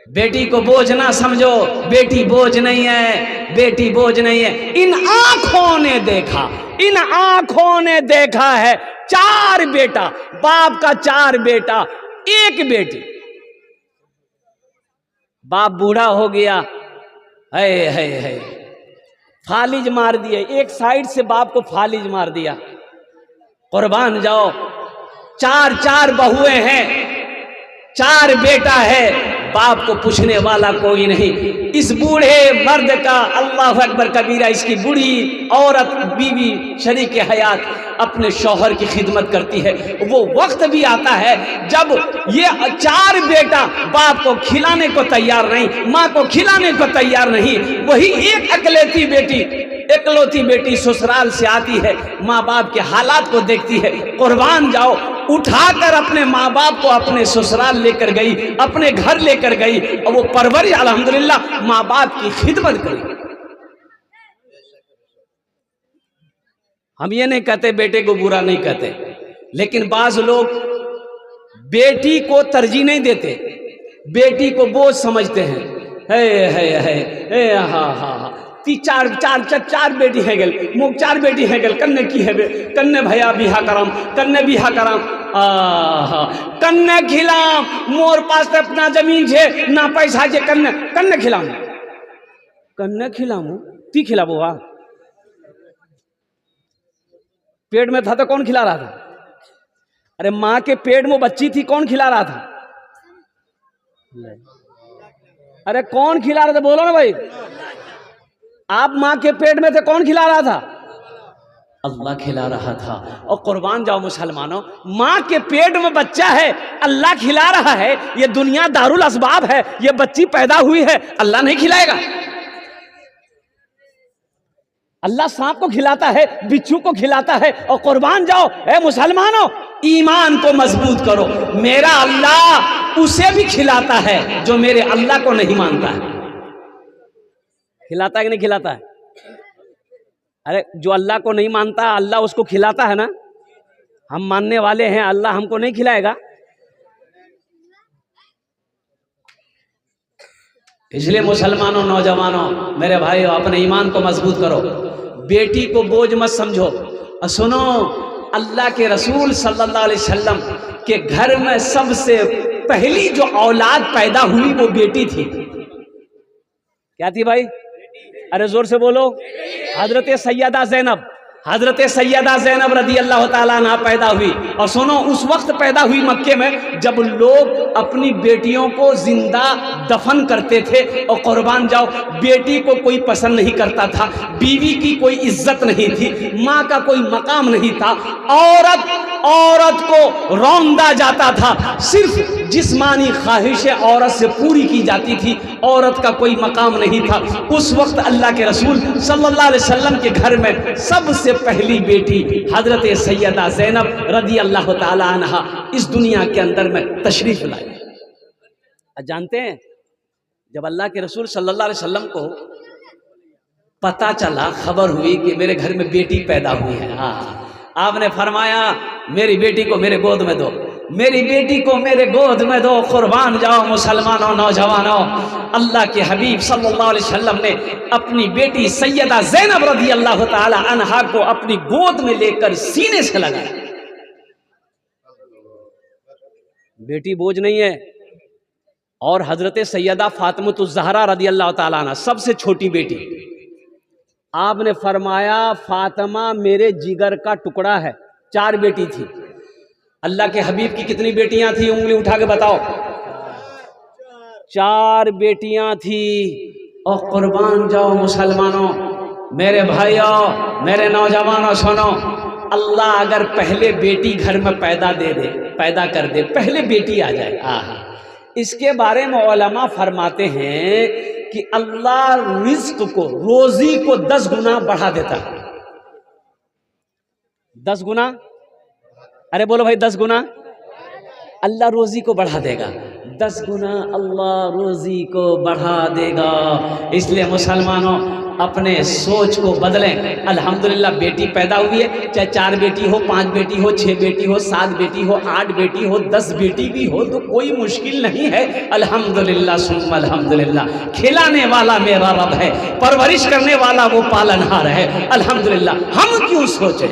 बेटी को बोझ ना समझो, बेटी बोझ नहीं है, बेटी बोझ नहीं है। इन आंखों ने देखा, इन आंखों ने देखा है 4 बेटा, बाप का 4 बेटा 1 बेटी। बाप बूढ़ा हो गया, है फालिज मार दिए, एक साइड से बाप को फालिज मार दिया। कुर्बान जाओ, 4 बहुएं हैं, 4 बेटा है, बाप को पूछने वाला कोई नहीं। इस बूढ़े मर्द का, अल्लाह अकबर कबीरा, इसकी बूढ़ी औरत बीवी शरीक हयात अपने शौहर की खिदमत करती है। वो वक्त भी आता है जब ये 4 बेटा बाप को खिलाने को तैयार नहीं, माँ को खिलाने को तैयार नहीं। वही एक इकलौती बेटी ससुराल से आती है, माँ बाप के हालात को देखती है। कुर्बान जाओ, उठाकर अपने माँ बाप को अपने ससुराल लेकर गई, अपने घर लेकर गई, और वो परवरिश अल्हम्दुलिल्लाह माँ बाप की खिदमत करी। हम ये नहीं कहते बेटे को बुरा नहीं कहते, लेकिन बाज लोग बेटी को तरजीह नहीं देते, बेटी को बोझ समझते हैं। है हाँ 4 बेटी है गल, मुख 4 बेटी है गल, कन्ने की है, कन्ने भैया बिहा कराम, कन्ने बिहा कराम, कन्ने खिलाम, मोर पास तो अपना जमीन छे ना पैसा छे, कन्ने खिलाम, कन्ने खिलामू, ती खिलाबो। वाह, पेट में था तो कौन खिला रहा था? अरे माँ के पेट में बच्ची थी, कौन खिला रहा था? अरे कौन खिला रहा था, बोलो ना भाई। आप माँ के पेट में थे, कौन खिला रहा था? अल्लाह खिला रहा था। और कुर्बान जाओ मुसलमानों, माँ के पेट में बच्चा है, अल्लाह खिला रहा है। ये दुनिया दारुल असबाब है, ये बच्ची पैदा हुई है, अल्लाह नहीं खिलाएगा? अल्लाह सांप को खिलाता है, बिच्छू को खिलाता है। और कुर्बान जाओ ए मुसलमानों, ईमान को मजबूत करो। मेरा अल्लाह उसे भी खिलाता है जो मेरे अल्लाह को नहीं मानता है। खिलाता है कि नहीं खिलाता है? अरे जो अल्लाह को नहीं मानता, अल्लाह उसको खिलाता है ना। हम मानने वाले हैं, अल्लाह हमको नहीं खिलाएगा? इसलिए मुसलमानों, नौजवानों, मेरे भाइयों, अपने ईमान को मजबूत करो, बेटी को बोझ मत समझो। और सुनो, अल्लाह के रसूल सल्लल्लाहु अलैहि वसल्लम के घर में सबसे पहली जो औलाद पैदा हुई वो बेटी थी। क्या थी भाई? अरे जोर से बोलो। हजरत सैयदा ज़ैनब, हजरत सैयदा ज़ैनब रदी अल्लाह ताला अन्हा पैदा हुई। और सुनो, उस वक्त पैदा हुई मक्के में जब लोग अपनी बेटियों को जिंदा दफन करते थे। और कुर्बान जाओ, बेटी को कोई पसंद नहीं करता था, बीवी की कोई इज्जत नहीं थी, माँ का कोई मकाम नहीं था। औरत को रौंदा जाता था, सिर्फ जिस्मानी ख्वाहिशें औरत से पूरी की जाती थी, औरत का कोई मकाम नहीं था। उस वक्त अल्लाह के रसूल सल्लल्लाहु अलैहि वसल्लम के घर में सबसे पहली बेटी हजरत सैयदा ज़ैनब रदी अल्लाह ताला अन्हा इस दुनिया के अंदर में तशरीफ लाई। जानते हैं, जब अल्लाह के रसूल सल्लल्लाहु अलैहि वसल्लम को पता चला, खबर हुई कि मेरे घर में बेटी पैदा हुई है, आपने फरमाया मेरी बेटी को मेरे गोद में दो, मेरी बेटी को मेरे गोद में दो। कुर्बान जाओ मुसलमानों, नौजवानों, अल्लाह के हबीब सल्लल्लाहु अलैहि वसल्लम ने अपनी बेटी सैयदा ज़ैनब रदी अल्लाह ताला अन्हा को अपनी गोद में लेकर सीने से लगाया। बेटी बोझ नहीं है। और हजरत सैयदा फातिमतुज़ ज़हरा रदी अल्लाह ताला अन्हा सबसे छोटी बेटी, आपने फरमाया फातिमा मेरे जिगर का टुकड़ा है। 4 बेटी थी। अल्लाह के हबीब की कितनी बेटियां थी? उंगली उठा के बताओ। 4 बेटियां थी। और कुर्बान जाओ मुसलमानों, मेरे भाइयों, मेरे नौजवानों, सुनो, अल्लाह अगर पहले बेटी घर में पैदा कर दे, पहले बेटी आ जाए, इसके बारे में उलमा फरमाते हैं कि अल्लाह रिज्क को, रोजी को 10 गुना बढ़ा देता है। 10 गुना, अरे बोलो भाई, 10 गुना अल्लाह रोजी को बढ़ा देगा। 10 गुना अल्लाह रोजी को बढ़ा देगा। इसलिए मुसलमानों, अपने सोच को बदलें। अल्हम्दुलिल्लाह बेटी पैदा हुई है, चाहे 4 बेटी हो, 5 बेटी हो, 6 बेटी हो, 7 बेटी हो, 8 बेटी हो, 10 बेटी भी हो तो कोई मुश्किल नहीं है। अल्हम्दुलिल्लाह सुम्मा अल्हम्दुलिल्लाह, खिलाने वाला मेरा रब है, परवरिश करने वाला वो पालनहार है। अल्हम्दुलिल्लाह, हम क्यों सोचे।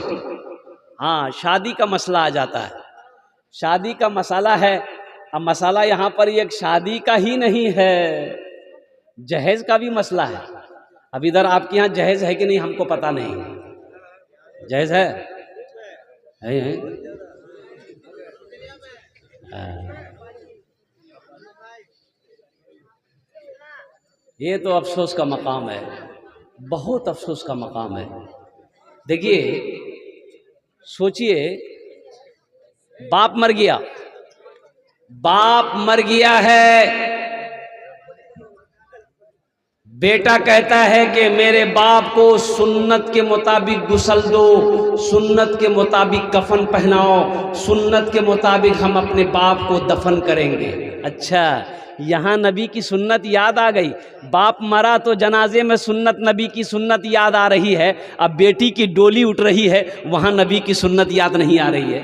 हाँ, शादी का मसला आ जाता है, शादी का मसाला है। अब मसाला यहाँ पर एक शादी का ही नहीं है, जहेज का भी मसला है। अब इधर आपके यहाँ जहेज है कि नहीं हमको पता नहीं, जहेज है? ये तो अफसोस का मकाम है, बहुत अफसोस का मकाम है। देखिए, सोचिए, बाप मर गया, बाप मर गया है, बेटा कहता है कि मेरे बाप को सुन्नत के मुताबिक गुस्ल दो, सुन्नत के मुताबिक कफन पहनाओ, सुन्नत के मुताबिक हम अपने बाप को दफन करेंगे। अच्छा, यहाँ नबी की सुन्नत याद आ गई, बाप मरा तो जनाजे में सुन्नत, नबी की सुन्नत याद आ रही है। अब बेटी की डोली उठ रही है, वहाँ नबी की सुन्नत याद नहीं आ रही है।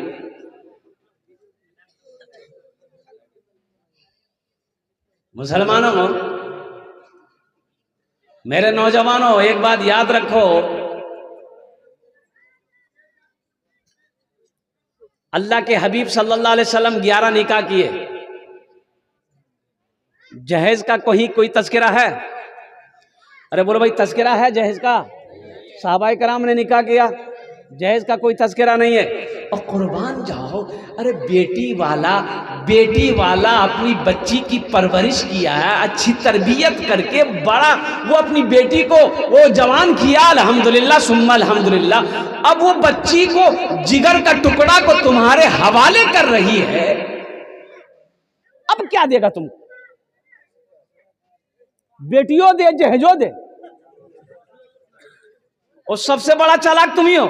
मुसलमानों, मेरे नौजवानों, एक बात याद रखो, अल्लाह के हबीब सल्लल्लाहु अलैहि वसल्लम 11 निकाह किए। जहेज का कोई तज़किरा है? अरे बोलो भाई, तज़किरा है जहेज का? सहाबाए कराम ने निकाह किया, जहेज का कोई तज़किरा नहीं है। और कुर्बान जाओ, अरे बेटी वाला अपनी बच्ची की परवरिश किया है, अच्छी तरबियत करके बड़ा वो अपनी बेटी को वो जवान किया, अल्हम्दुलिल्लाह सुम्मा अल्हम्दुलिल्लाह। अब वो बच्ची को, जिगर का टुकड़ा को तुम्हारे हवाले कर रही है, अब क्या देगा तुम? बेटियों दे, जहेजो दे, और सबसे बड़ा चालाक तुम ही हो।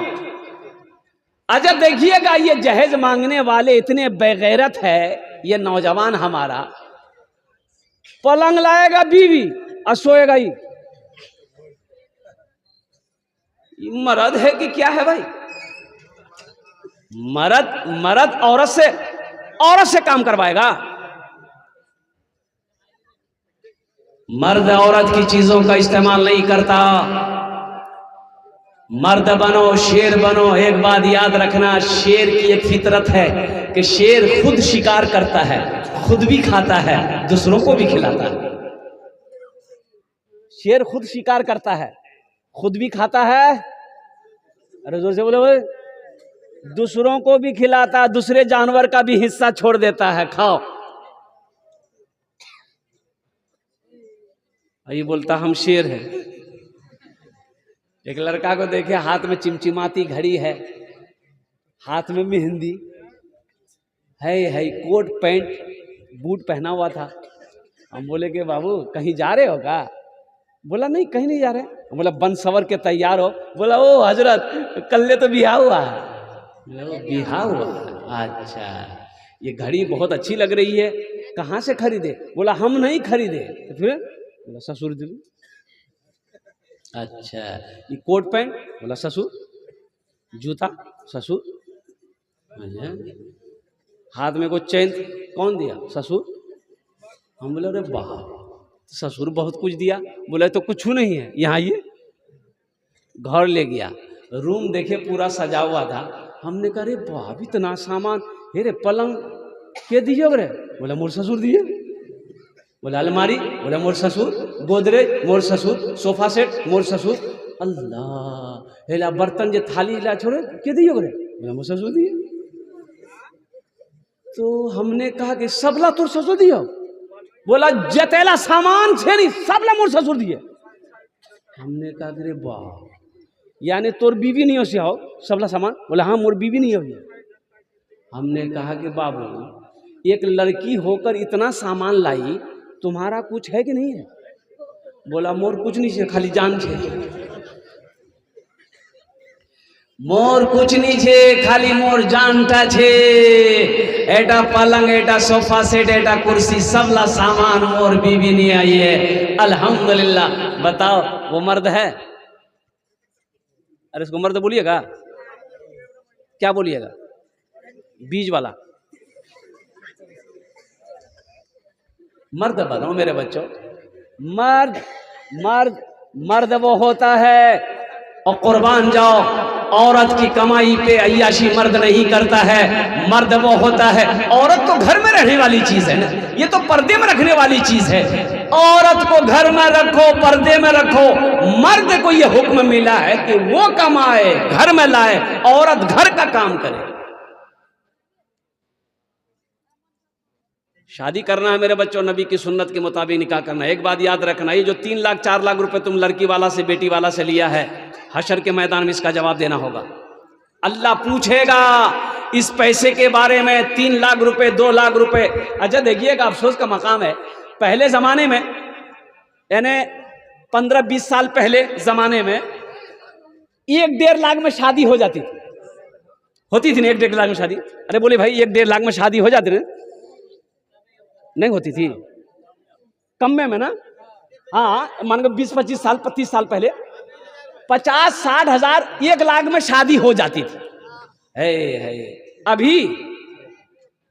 अच्छा देखिएगा, ये जहेज मांगने वाले इतने बेगैरत है, ये नौजवान हमारा पलंग लाएगा बीवी और सोएगा ही। मर्द है कि क्या है भाई? मर्द औरत से काम करवाएगा। मर्द औरत की चीजों का इस्तेमाल नहीं करता। मर्द बनो, शेर बनो। एक बात याद रखना, शेर की एक फितरत है कि शेर खुद शिकार करता है, खुद भी खाता है, दूसरों को भी खिलाता है। शेर खुद शिकार करता है, खुद भी खाता है, अरे जोर से बोले भाई, दूसरों को भी खिलाता है, दूसरे जानवर का भी हिस्सा छोड़ देता है, खाओ। ये बोलता हम शेर हैं। एक लड़का को देखे, हाथ में चिमचिमाती घड़ी है, हाथ में मेहंदी है, कोट पैंट बूट पहना हुआ था। हम बोले कि बाबू कहीं जा रहे हो क्या? बोला नहीं, कहीं नहीं जा रहे। हम बोला बन सवर के तैयार हो? बोला ओ हजरत, कल तो बिहा हुआ है। बिहा हुआ? अच्छा, ये घड़ी बहुत अच्छी लग रही है, कहाँ से खरीदे? बोला हम नहीं खरीदे। तो फिर बोला ससुर दिल। अच्छा, ये कोट पैंट? बोला ससुर। जूता? ससुर। हाथ में को चैन कौन दिया? ससुर। हम बोले अरे वाह, ससुर बहुत कुछ दिया। बोले तो कुछ नहीं है, यहाँ ये घर ले गया, रूम देखे पूरा सजा हुआ था। हमने कहा अरे वाह, इतना सामान, हेरे पलंग के दिए रे? बोला मोर ससुर दिए। बोला अलमारी? बोला मोर ससुर। गोदरेज? मोर ससुर। Sofa set? मोर ससुर। अल्लाह, हेला बर्तन जे थाली ला छोड़े के दिए रे? बोला मोर ससुर दिए। तो हमने कहा कि सबला तोर ससुर दियो? बोला जतेला सामान छे नहीं सबला मोर ससुर दिए। हमने कहा अरे वाह, यानी तोर बीवी नहीं हो से हो सबला सामान? बोला हाँ मोर बीवी नहीं हो। हमने कहा कि बाबू, एक लड़की होकर इतना सामान लाई, तुम्हारा कुछ है कि नहीं है? बोला मोर कुछ नहीं है, खाली जान छे। मोर कुछ नहीं छे, खाली मोर जानता छे। एटा पलंग, एटा सोफा सेट, एटा कुर्सी, सबला सामान मोर बीवी नहीं आई है। अल्हम्दुलिल्लाह। बताओ वो मर्द है? अरे इसको मर्द बोलिएगा, क्या बोलिएगा? बीज वाला मर्द बनो मेरे बच्चों। मर्द मर्द मर्द वो होता है, और कुर्बान जाओ, औरत की कमाई पे अय्याशी मर्द नहीं करता है। मर्द वो होता है, औरत तो घर में रहने वाली चीज है ना, ये तो पर्दे में रखने वाली चीज है। औरत को घर में रखो, पर्दे में रखो। मर्द को ये हुक्म मिला है कि वो कमाए, घर में लाए, औरत घर का काम करे। शादी करना है मेरे बच्चों, नबी की सुन्नत के मुताबिक निकाह करना है। एक बात याद रखना, ये जो 3 लाख 4 लाख रुपए तुम लड़की वाला से, बेटी वाला से लिया है, हशर के मैदान में इसका जवाब देना होगा। अल्लाह पूछेगा इस पैसे के बारे में। 3 लाख रुपए, 2 लाख रुपए। अच्छा देखिएगा, अफसोस का मकाम है, पहले जमाने में, यानी 15-20 साल पहले जमाने में 1-1.5 लाख में शादी हो जाती थी, होती थी ना 1-1.5 लाख में शादी। अरे बोले भाई 1-1.5 लाख में शादी हो जाती ना? नहीं होती थी, कम में ना। हाँ मान लो 20-25 साल, 25 साल पहले 50-60 हजार 1 लाख में शादी हो जाती थी। है अभी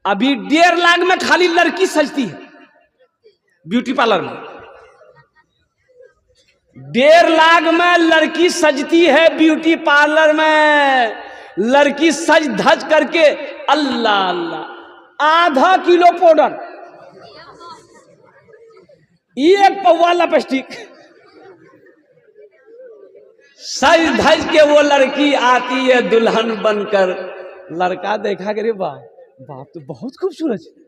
1.5 लाख में खाली लड़की सजती है ब्यूटी पार्लर में। 1.5 लाख में लड़की सजती है ब्यूटी पार्लर में। लड़की सज धज करके, अल्लाह अल्लाह, आधा किलो पाउडर, 1 पौवा लिपस्टिक, सज धज के वो लड़की आती है दुल्हन बनकर। लड़का देखा कि रे बाप तो बहुत खूबसूरत है।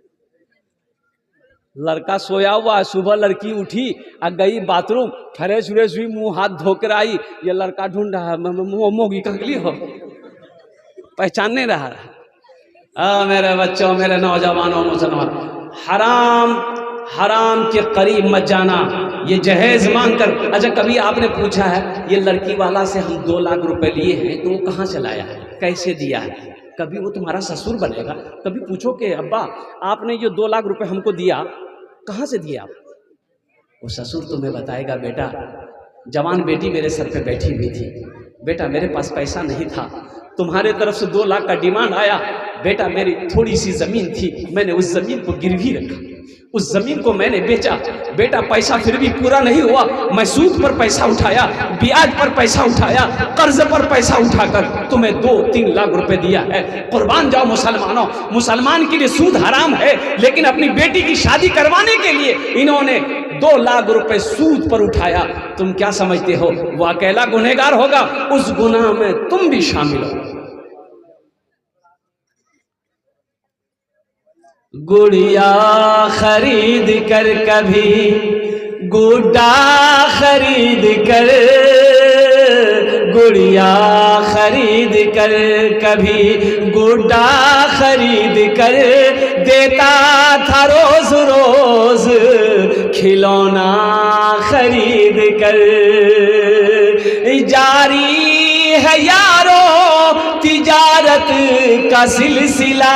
लड़का सोया हुआ है, सुबह लड़की उठी और गई बाथरूम, फ्रेश व्रेश हुई, मुंह हाथ धोकर आई। ये लड़का ढूंढ रहा है, मोगी कंकली हो, पहचान नहीं रहा। मेरे बच्चों, मेरे नौजवानों, मुसलमान, हराम के करीब मत जाना, ये जहेज मांग कर। अच्छा कभी आपने पूछा है ये लड़की वाला से हम 2 लाख रुपए लिए हैं तो वो कहाँ से लाया है, कैसे दिया है? कभी वो तुम्हारा ससुर बनेगा? कभी पूछो कि अब्बा आपने ये 2 लाख रुपए हमको दिया, कहाँ से दिया आप? वो ससुर तुम्हें बताएगा, बेटा जवान बेटी मेरे सर पे बैठी हुई थी, बेटा मेरे पास पैसा नहीं था, तुम्हारे तरफ से 2 लाख का डिमांड आया, बेटा मेरी थोड़ी सी जमीन थी, मैंने उस जमीन को गिरवी रखा, उस जमीन को मैंने बेचा, बेटा पैसा फिर भी पूरा नहीं हुआ, मैं सूद पर पैसा उठाया, ब्याज पर पैसा उठाया, कर्ज पर पैसा उठाकर तुम्हें 2-3 लाख रुपए दिया है। कुर्बान जाओ मुसलमानों, मुसलमान के लिए सूद हराम है, लेकिन अपनी बेटी की शादी करवाने के लिए इन्होंने 2 लाख रुपए सूद पर उठाया। तुम क्या समझते हो वो अकेला गुनहगार होगा? उस गुनाह में तुम भी शामिल हो। गुड़िया खरीद कर कभी गुड्डा खरीद कर, गुड़िया खरीद कर कभी गुड्डा खरीद कर, देता था रोज रोज खिलौना खरीद कर। जारी है यारो तिजारत का सिलसिला,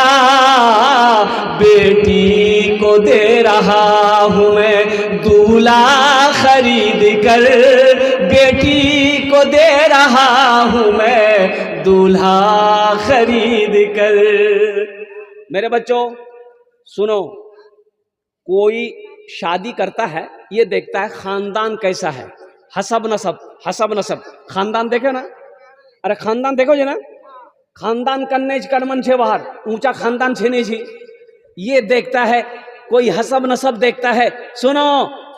बेटी को दे रहा हूँ मैं दूल्हा खरीद कर, बेटी को दे रहा हूँ मैं दूल्हा खरीद कर। मेरे बच्चों सुनो, कोई शादी करता है ये देखता है खानदान कैसा है, हसब नसब, हसब नसब, खानदान देखे ना? अरे खानदान देखो जी ना, खानदान कन्ने कर्मन छे बाहर, ऊंचा खानदान छे नहीं छी, ये देखता है। कोई हसब नसब देखता है, सुनो,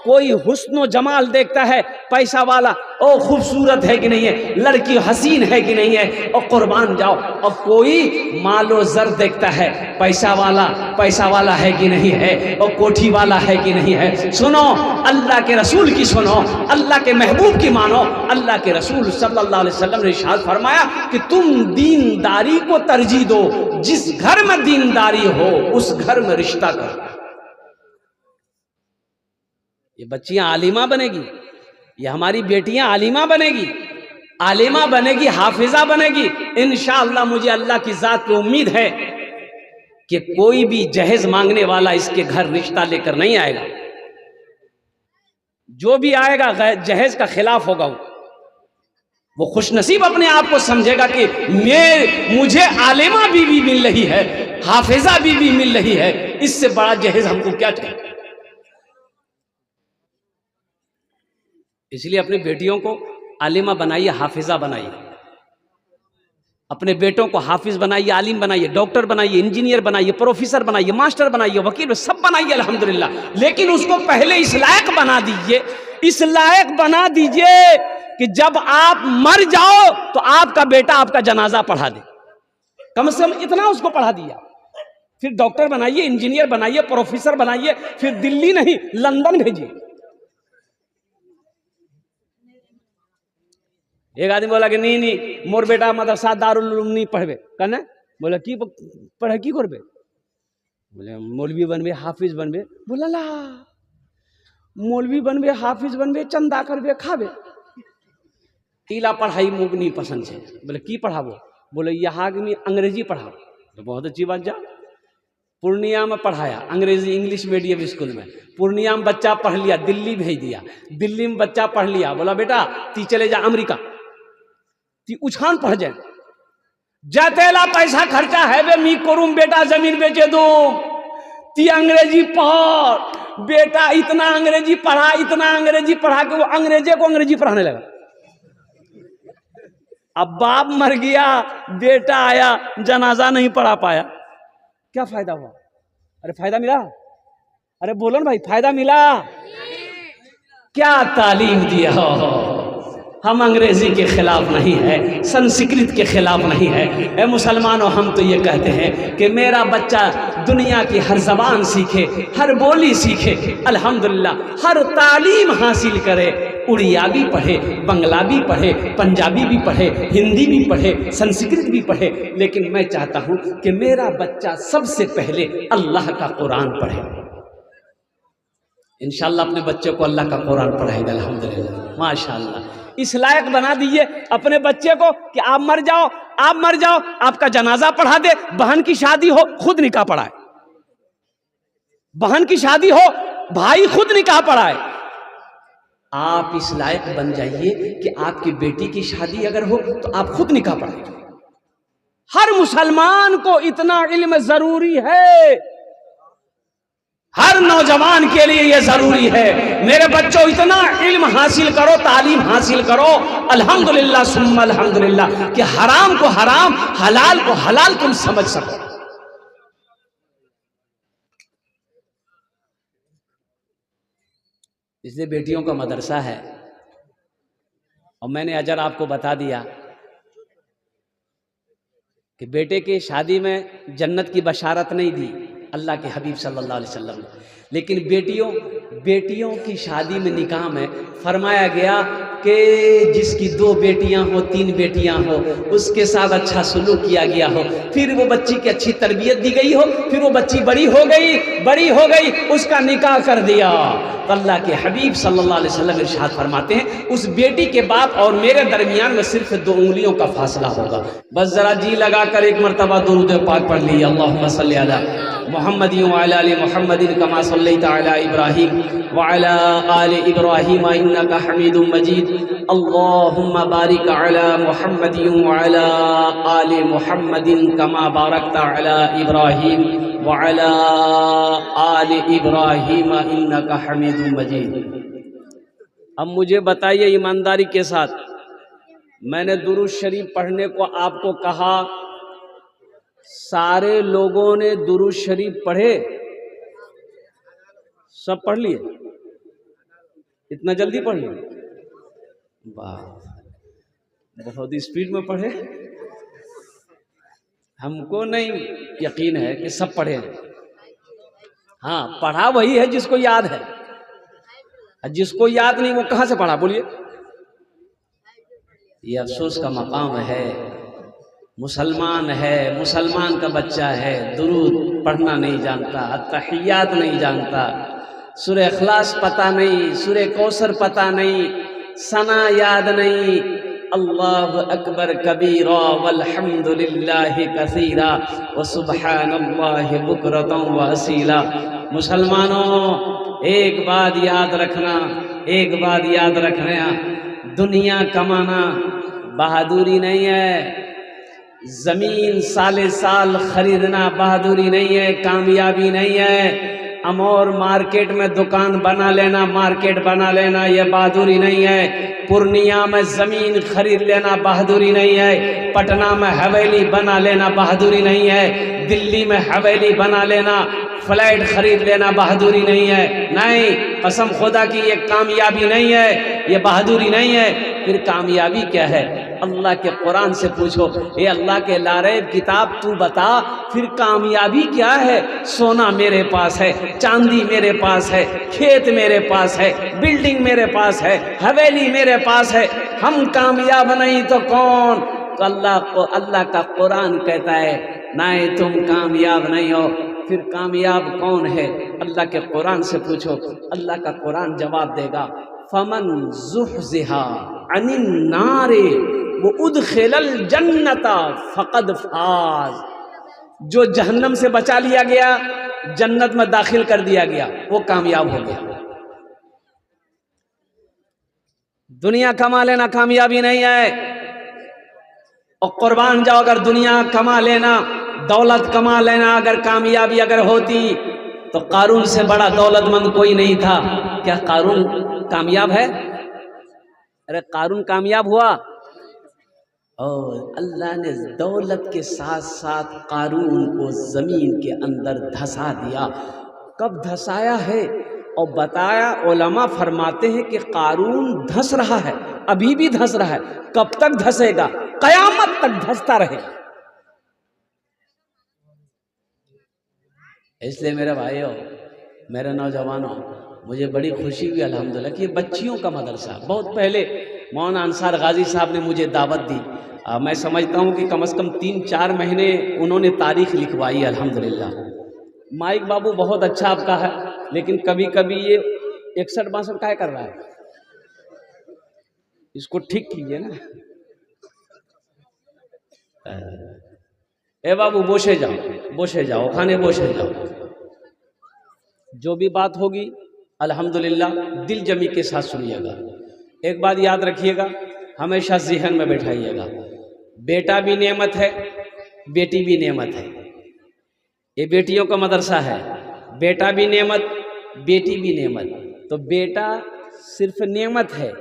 कोई हुस्नो जमाल देखता है, पैसा वाला, ओ खूबसूरत है कि नहीं है, लड़की हसीन है कि नहीं है, और कुर्बान जाओ। और कोई मालो जर देखता है, पैसा वाला है कि नहीं है, और कोठी वाला है कि नहीं है। सुनो अल्लाह के रसूल की सुनो, अल्लाह के महबूब की मानो। अल्लाह के रसूल सल्लल्लाहु अलैहि वसल्लम ने इरशाद फरमाया कि तुम दीनदारी को तरजीह दो, जिस घर में दीनदारी हो उस घर में रिश्ता करो। ये बच्चियां आलिमा बनेगी, ये हमारी बेटियां आलिमा बनेगी, आलिमा बनेगी, हाफिजा बनेगी इंशाअल्लाह। मुझे अल्लाह की जात पे उम्मीद है कि कोई भी जहेज मांगने वाला इसके घर रिश्ता लेकर नहीं आएगा। जो भी आएगा जहेज का खिलाफ होगा, वो खुशनसीब अपने आप को समझेगा कि मुझे आलिमा बीवी मिल रही है, हाफिजा बीवी मिल रही है, इससे बड़ा जहेज हमको क्या चाहिए। इसलिए अपनी बेटियों को आलिमा बनाइए, हाफिजा बनाइए, अपने बेटों को हाफिज बनाइए, आलिम बनाइए, डॉक्टर बनाइए, इंजीनियर बनाइए, प्रोफेसर बनाइए, मास्टर बनाइए, वकील, सब बनाइए अल्हम्दुलिल्लाह। लेकिन उसको पहले इस लायक बना दीजिए, इस लायक बना दीजिए कि जब आप मर जाओ तो आपका बेटा आपका जनाजा पढ़ा दे। कम से कम इतना उसको पढ़ा दिया, फिर डॉक्टर बनाइए, इंजीनियर बनाइए, प्रोफेसर बनाइए, फिर दिल्ली नहीं लंदन भेजिए। एक आदमी बोला कि नहीं मोर बेटा मदरसा दारुल उलूम नहीं पढ़बे, कहना बोला की पढ़े की करबे, बोले मौलवी बनबे, हाफिज बनबे। बोला ला मौलवी बनबे, हाफिज बनबे, चंदा करबे, खाबे, तीला पढ़ाई मुझ नहीं पसंद है। बोले की पढ़ाबो, बोले यहाँ में अंग्रेजी पढ़ाओ। तो बहुत अच्छी बात, जा पूर्णिया में पढ़ाया अंग्रेजी इंग्लिश मीडियम स्कूल में, पूर्णिया में बच्चा पढ़ लिया, दिल्ली भेज दिया, दिल्ली में बच्चा पढ़ लिया, बोला बेटा ती चले जा अमेरिका, ती उछान पढ़ जाए, जातेला पैसा खर्चा है बे मी करूं बेटा, जमीन बेचे दो, ती अंग्रेजी पढ़ बेटा। इतना अंग्रेजी पढ़ा, इतना अंग्रेजी पढ़ा कि वो अंग्रेजे को अंग्रेजी पढ़ाने लगा। अब बाप मर गया, बेटा आया, जनाजा नहीं पढ़ा पाया, क्या फायदा हुआ? अरे फायदा मिला? अरे बोलो ना भाई, फायदा मिला? क्या तालीम दिया हो। हम अंग्रेजी के खिलाफ नहीं है, संस्कृत के खिलाफ नहीं है। ए मुसलमानों, हम तो ये कहते हैं कि मेरा बच्चा दुनिया की हर जबान सीखे, हर बोली सीखे, अल्हम्दुलिल्लाह हर तालीम हासिल करे, उड़िया भी पढ़े, बंगला भी पढ़े, पंजाबी भी पढ़े, हिंदी भी पढ़े, संस्कृत भी पढ़े। लेकिन मैं चाहता हूँ कि मेरा बच्चा सबसे पहले अल्लाह का कुरान पढ़े। इंशाअल्लाह अपने बच्चे को अल्लाह का कुरान पढ़ाएगा अल्हम्दुलिल्लाह, माशाअल्लाह। इस लायक बना दीजिए अपने बच्चे को कि आप मर जाओ, आप मर जाओ, आपका जनाजा पढ़ा दे, बहन की शादी हो खुद निकाह पढ़ाए, बहन की शादी हो भाई खुद निकाह पढ़ाए। आप इस लायक बन जाइए कि आपकी बेटी की शादी अगर हो तो आप खुद निकाह पढ़ाए। हर मुसलमान को इतना इल्म जरूरी है, हर नौजवान के लिए यह जरूरी है। मेरे बच्चों, इतना इल्म हासिल करो, तालीम हासिल करो, अल्हम्दुलिल्लाह सुम्मा अल्हम्दुलिल्लाह, कि हराम को हराम, हलाल को हलाल तुम समझ सको। इसलिए बेटियों का मदरसा है। और मैंने अजर आपको बता दिया कि बेटे की शादी में जन्नत की बशारत नहीं दी अल्लाह के हबीब सल्लल्लाहु अलैहि वसल्लम, लेकिन बेटियों की शादी में निकाह में फरमाया गया कि जिसकी 2 बेटियां हो, 3 बेटियां हो, उसके साथ अच्छा सलूक किया गया हो, फिर वो बच्ची की अच्छी तरबियत दी गई हो, फिर वो बच्ची बड़ी हो गई, उसका निकाह कर दिया। तो अल्लाह के हबीब सल्लल्लाहु अलैहि वसल्लम इरशाद फरमाते हैं, उस बेटी के बाप और मेरे दरमियान में सिर्फ 2 उंगलियों का फासला होगा। बस जरा जी लगाकर एक मरतबा दुरूद पाक पढ़ ली, अल्लाहुम्मा सल्ली अला मुहम्मदिन व अला आलि मुहम्मदिन कमा सल्लैता अला इब्राहीम व अला आलि इब्राहीम इन्नका हमीदुम मजीद। अल्लाहुम्मा बारिक अला मुहम्मदिन व अला आलि मुहम्मदिन कमा बारकता अला इब्राहीम व अला आलि इब्राहीम इन्नका हमीदुम मजीद। अब मुझे बताइए ईमानदारी के साथ, मैंने दुरूद शरीफ पढ़ने को आपको कहा, सारे लोगों ने दुरूद शरीफ पढ़े? सब पढ़ लिए? इतना जल्दी पढ़ लिए? वाह, बहुत स्पीड में पढ़े। हमको नहीं यकीन है कि सब पढ़े हैं। हाँ, पढ़ा वही है जिसको याद है, जिसको याद नहीं वो कहाँ से पढ़ा? बोलिए। ये अफसोस का मकाम है। मुसलमान है, मुसलमान का बच्चा है, दुरूद पढ़ना नहीं जानता, अत्तहियात नहीं जानता, सूरह इखलास पता नहीं, सूरह कौसर पता नहीं, सना याद नहीं, अल्लाहु अकबर कबीरा वल्हम्दुलिल्लाहि कसीरा व सुब्हानल्लाहि बुकरतन व असीला। मुसलमानों, एक बात याद रखना, एक बात याद रखना, दुनिया कमाना बहादुरी नहीं है, जमीन साले साल खरीदना बहादुरी नहीं है, कामयाबी नहीं है। अमौर मार्केट में दुकान बना लेना, मार्केट बना लेना, ये बहादुरी नहीं है। पूर्णिया में जमीन खरीद लेना बहादुरी नहीं है। पटना में हवेली बना लेना बहादुरी नहीं है। दिल्ली में हवेली बना लेना, फ्लैट खरीद लेना बहादुरी नहीं है। नहीं, कसम खुदा की ये कामयाबी नहीं है, ये बहादुरी नहीं है। फिर कामयाबी क्या है? अल्लाह के कुरान से पूछो, ये अल्लाह के लारेब किताब तू बता, फिर कामयाबी क्या है? सोना मेरे पास है, चांदी मेरे पास है, खेत मेरे पास है, बिल्डिंग मेरे पास है, हवेली मेरे पास है, हम कामयाब नहीं तो कौन? तो अल्लाह का कुरान कहता है नहीं, तुम कामयाब नहीं हो। फिर कामयाब कौन है? अल्लाह के कुरान से पूछो, अल्लाह का कुरान जवाब देगा, फमन ज़ुहज़िहा अनिन नारे वो उदखिलल जन्नता फ़क़द फ़ाज़। जो जहन्नम से बचा लिया गया, जन्नत में दाखिल कर दिया गया, वो कामयाब हो गया। दुनिया कमा लेना कामयाबी नहीं है। और कुर्बान जाओ, अगर दुनिया कमा लेना, दौलत कमा लेना अगर कामयाबी अगर होती तो कारून से बड़ा दौलतमंद कोई नहीं था। क्या कारून कामयाब है? अरे कारून कामयाब हुआ, और अल्लाह ने दौलत के साथ साथ कारून को जमीन के अंदर धंसा दिया। कब धंसाया है? और बताया, उलमा फरमाते हैं कि कारून धंस रहा है, अभी भी धंस रहा है। कब तक धंसेगा? कयामत तक धंसता रहेगा। इसलिए मेरे भाइयों, मेरे नौजवानों, मुझे बड़ी खुशी हुई अल्हम्दुलिल्लाह कि ये बच्चियों का मदरसा, बहुत पहले मौलाना अंसार गाजी साहब ने मुझे दावत दी। मैं समझता हूँ कि कम से कम 3-4 महीने उन्होंने तारीख लिखवाई अल्हम्दुलिल्लाह। माइक बाबू बहुत अच्छा आपका है, लेकिन कभी कभी ये 61-62 क्या कर रहा है, इसको ठीक कीजिए ना। ए बाबू बोशे जाओ, खाने बोशे जाओ। जो भी बात होगी अल्हम्दुलिल्लाह दिल जमी के साथ सुनिएगा। एक बात याद रखिएगा, हमेशा ज़हन में बैठाइएगा, बेटा भी नेमत है, बेटी भी नेमत है। ये बेटियों का मदरसा है, बेटा भी नेमत, बेटी भी नेमत। तो बेटा सिर्फ नेमत है,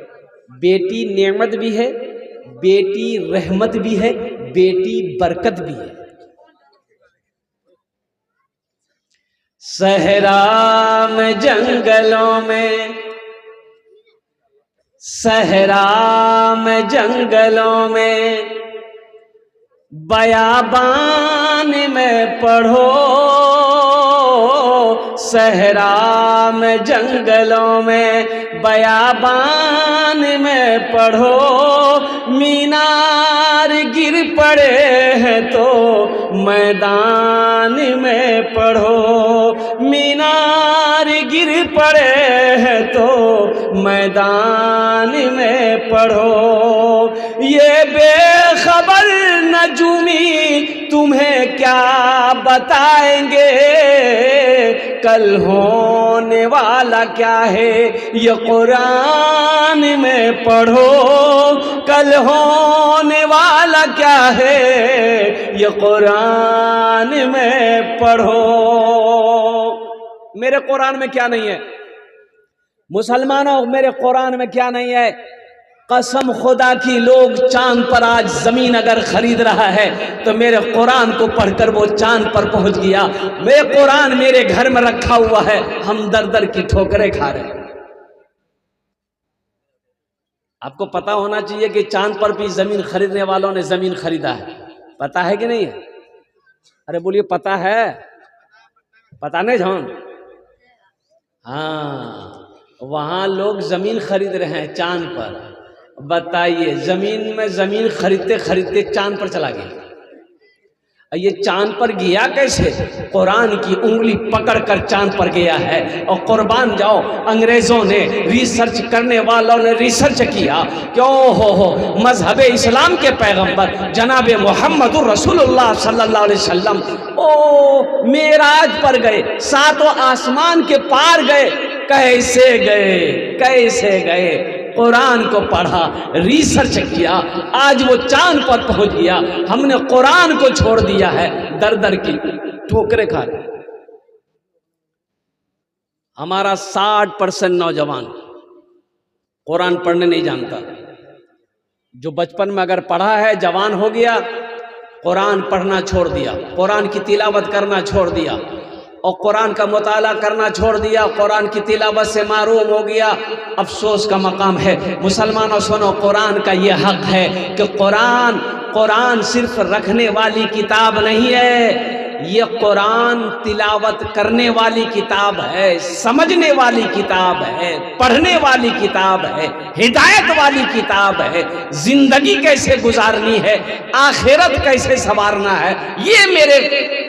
बेटी नेमत भी है, बेटी रहमत भी है, बेटी बरकत भी है। सहरा में जंगलों में, सहरा में जंगलों में, बयाबान में पढ़ो। सहरा में जंगलों में, बयाबान में पढ़ो। मीनार गिर पड़े हैं तो मैदान में पढ़ो। मीनार गिर पड़े हैं तो मैदान में पढ़ो। ये बेखबर नजूमी तुम्हें क्या बताएंगे, कल होने वाला क्या है ये कुरान में पढ़ो। कल होने वाला क्या है ये कुरान में पढ़ो। मेरे कुरान में क्या नहीं है मुसलमानों, मेरे कुरान में क्या नहीं है? कसम खुदा की, लोग चांद पर आज जमीन अगर खरीद रहा है तो मेरे कुरान को पढ़कर वो चांद पर पहुंच गया। मेरे कुरान मेरे घर में रखा हुआ है, हम दर दर की ठोकरें खा रहे हैं। आपको पता होना चाहिए कि चांद पर भी जमीन खरीदने वालों ने जमीन खरीदा है। पता है कि नहीं है? अरे बोलिए पता है? पता नहीं जान? हाँ, वहां लोग जमीन खरीद रहे हैं चांद पर। बताइए, जमीन में जमीन खरीदते खरीदते चांद पर चला गया। ये चांद पर गया कैसे? कुरान की उंगली पकड़कर चांद पर गया है। और कुर्बान जाओ, अंग्रेजों ने, रिसर्च करने वालों ने रिसर्च किया क्यों हो मजहब इस्लाम के पैगंबर जनाब मोहम्मद रसूलुल्लाह सल्लल्लाहु अलैहि वसल्लम ओ मेराज पर गए, सातों आसमान के पार गए। कैसे गए? कैसे गए? कुरान को पढ़ा, रिसर्च किया, आज वो चांद पर पहुंच गया। हमने कुरान को छोड़ दिया है, दर दर की ठोकरें खा रहे। हमारा 60% नौजवान कुरान पढ़ने नहीं जानता। जो बचपन में अगर पढ़ा है, जवान हो गया, कुरान पढ़ना छोड़ दिया, कुरान की तिलावत करना छोड़ दिया और कुरान का मुताला करना छोड़ दिया, कुरान की तिलावत से महरूम हो गया। अफसोस का मकाम है। मुसलमानों सुनो, कुरान का ये हक है कि कुरान सिर्फ रखने वाली किताब नहीं है, ये कुरान तिलावत करने वाली किताब है, समझने वाली किताब है, पढ़ने वाली किताब है, हिदायत वाली किताब है। जिंदगी कैसे गुजारनी है, आखिरत कैसे संवारना है, ये मेरे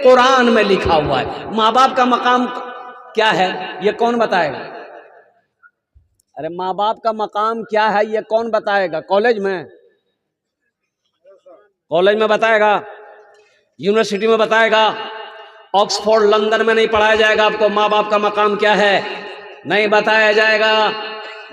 कुरान में लिखा हुआ है। माँ बाप का मकाम क्या है, ये कौन बताएगा? अरे माँ बाप का मकाम क्या है, ये कौन बताएगा? कॉलेज में बताएगा, यूनिवर्सिटी में बताएगा, ऑक्सफोर्ड लंदन में नहीं पढ़ाया जाएगा आपको माँ बाप का मकाम क्या है, नहीं बताया जाएगा।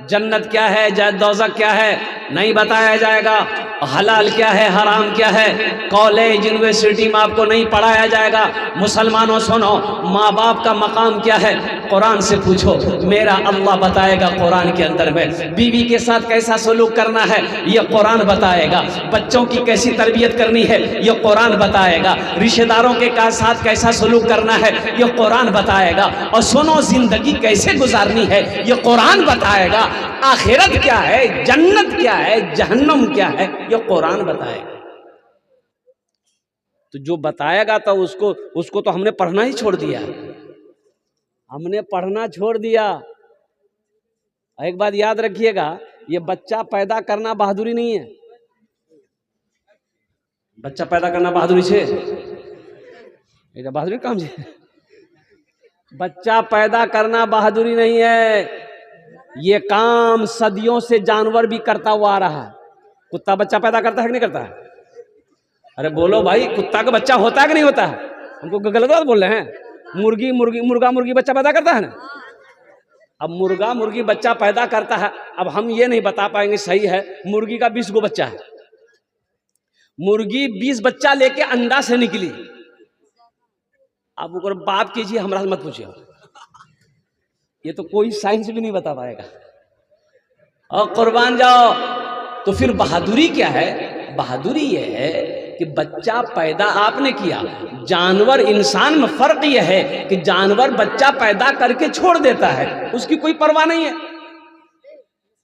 जन्नत क्या है, दोज़ख क्या है, नहीं बताया जाएगा। हलाल क्या है, हराम क्या है, कॉलेज यूनिवर्सिटी में आपको नहीं पढ़ाया जाएगा। मुसलमानों सुनो, माँ बाप का मकाम क्या है, कुरान से पूछो, मेरा अल्लाह बताएगा कुरान के अंदर में। बीवी के साथ कैसा सलूक करना है, ये कुरान बताएगा। बच्चों की कैसी तरबियत करनी है, ये कुरान बताएगा। रिश्तेदारों के साथ कैसा सलूक करना है, ये कुरान बताएगा। और सुनो, जिंदगी कैसे गुजारनी है, ये कुरान बताएगा। आखिरत क्या है, जन्नत क्या है, जहन्नम क्या है, ये कुरान बताएगा। तो जो बताएगा तो उसको तो हमने पढ़ना ही छोड़ दिया, हमने पढ़ना छोड़ दिया। एक बात याद रखिएगा, ये बच्चा पैदा करना बहादुरी नहीं है। बच्चा पैदा करना बहादुरी से बहादुरी काम से बच्चा पैदा करना बहादुरी नहीं है। ये काम सदियों से जानवर भी करता हुआ आ रहा है। कुत्ता बच्चा पैदा करता है कि नहीं करता है? अरे बोलो भाई, कुत्ता का बच्चा होता है कि नहीं होता है? हमको गलत बात बोल रहे हैं। मुर्गा मुर्गी बच्चा पैदा करता है ना। अब मुर्गा मुर्गी बच्चा पैदा करता है, अब हम ये नहीं बता पाएंगे सही है। मुर्गी का 20 गो बच्चा है, मुर्गी 20 बच्चा लेके अंडा से निकली। अब ऊपर बात कीजिए, हमरा से मत पूछिए, ये तो कोई साइंस भी नहीं बता पाएगा। और कुर्बान जाओ। तो फिर बहादुरी क्या है? बहादुरी ये है कि बच्चा पैदा आपने किया। जानवर इंसान में फर्क यह है कि जानवर बच्चा पैदा करके छोड़ देता है, उसकी कोई परवाह नहीं है।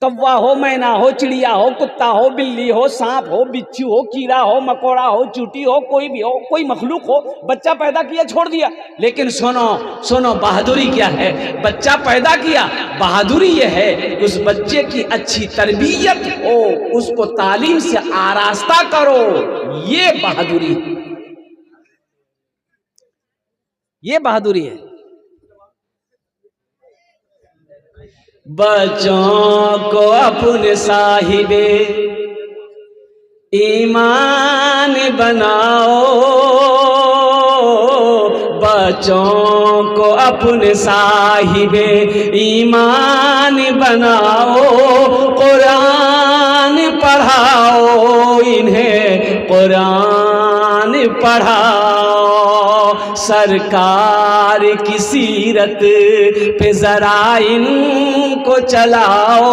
कौवा हो, मैना हो, चिड़िया हो, कुत्ता हो, बिल्ली हो, सांप हो, बिच्छू हो, कीड़ा हो, मकोड़ा हो, चूटी हो, कोई भी हो, कोई मखलूक हो, बच्चा पैदा किया छोड़ दिया। लेकिन सुनो बहादुरी क्या है? बच्चा पैदा किया, बहादुरी यह है कि उस बच्चे की अच्छी तरबियत हो, उसको तालीम से आरास्ता करो, ये बहादुरी, ये बहादुरी है। बच्चों को अपने साहिबे ईमान बनाओ, बच्चों को अपने साहिबे ईमान बनाओ, कुरान पढ़ाओ इन्हें, कुरान पढ़ाओ। सरकार की सीरत पे जरा इनको चलाओ,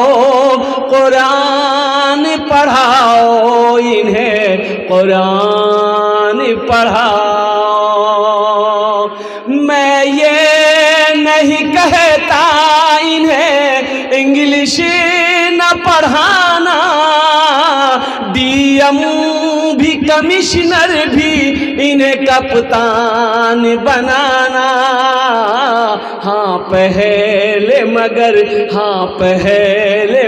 कुरान पढ़ाओ इन्हें, कुरान पढ़ाओ। मैं ये नहीं कहता इन्हें इंग्लिश न पढ़ाना, डीएम भी कमिश्नर भी इन्हें कप्तान बनाना। हाँ पहले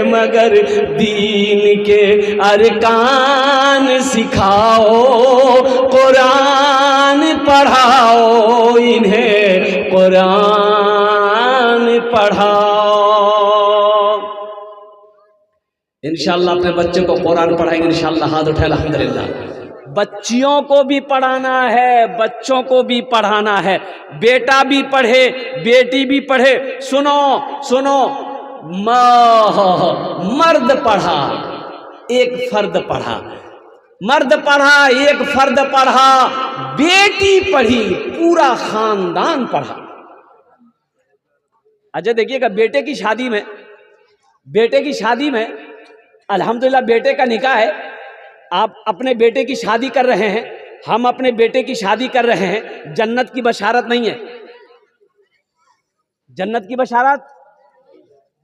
मगर दीन के अरकान सिखाओ, कुरान पढ़ाओ, इन्हें कुरान पढ़ाओ। इंशाअल्लाह अपने बच्चों को कुरान पढ़ाएंगे इंशाअल्लाह। हाथ उठाए अल्हम्दुलिल्लाह। बच्चियों को भी पढ़ाना है, बच्चों को भी पढ़ाना है। बेटा भी पढ़े, बेटी भी पढ़े। सुनो सुनो, मर्द पढ़ा, एक फर्द पढ़ा, मर्द पढ़ा, एक फर्द पढ़ा, बेटी पढ़ी, पूरा खानदान पढ़ा। अच्छा देखिएगा, बेटे की शादी में, बेटे की शादी में अल्हम्दुलिल्लाह बेटे का निकाह है। आप अपने बेटे की शादी कर रहे हैं, हम अपने बेटे की शादी कर रहे हैं। जन्नत की बशारत नहीं है, जन्नत की बशारत,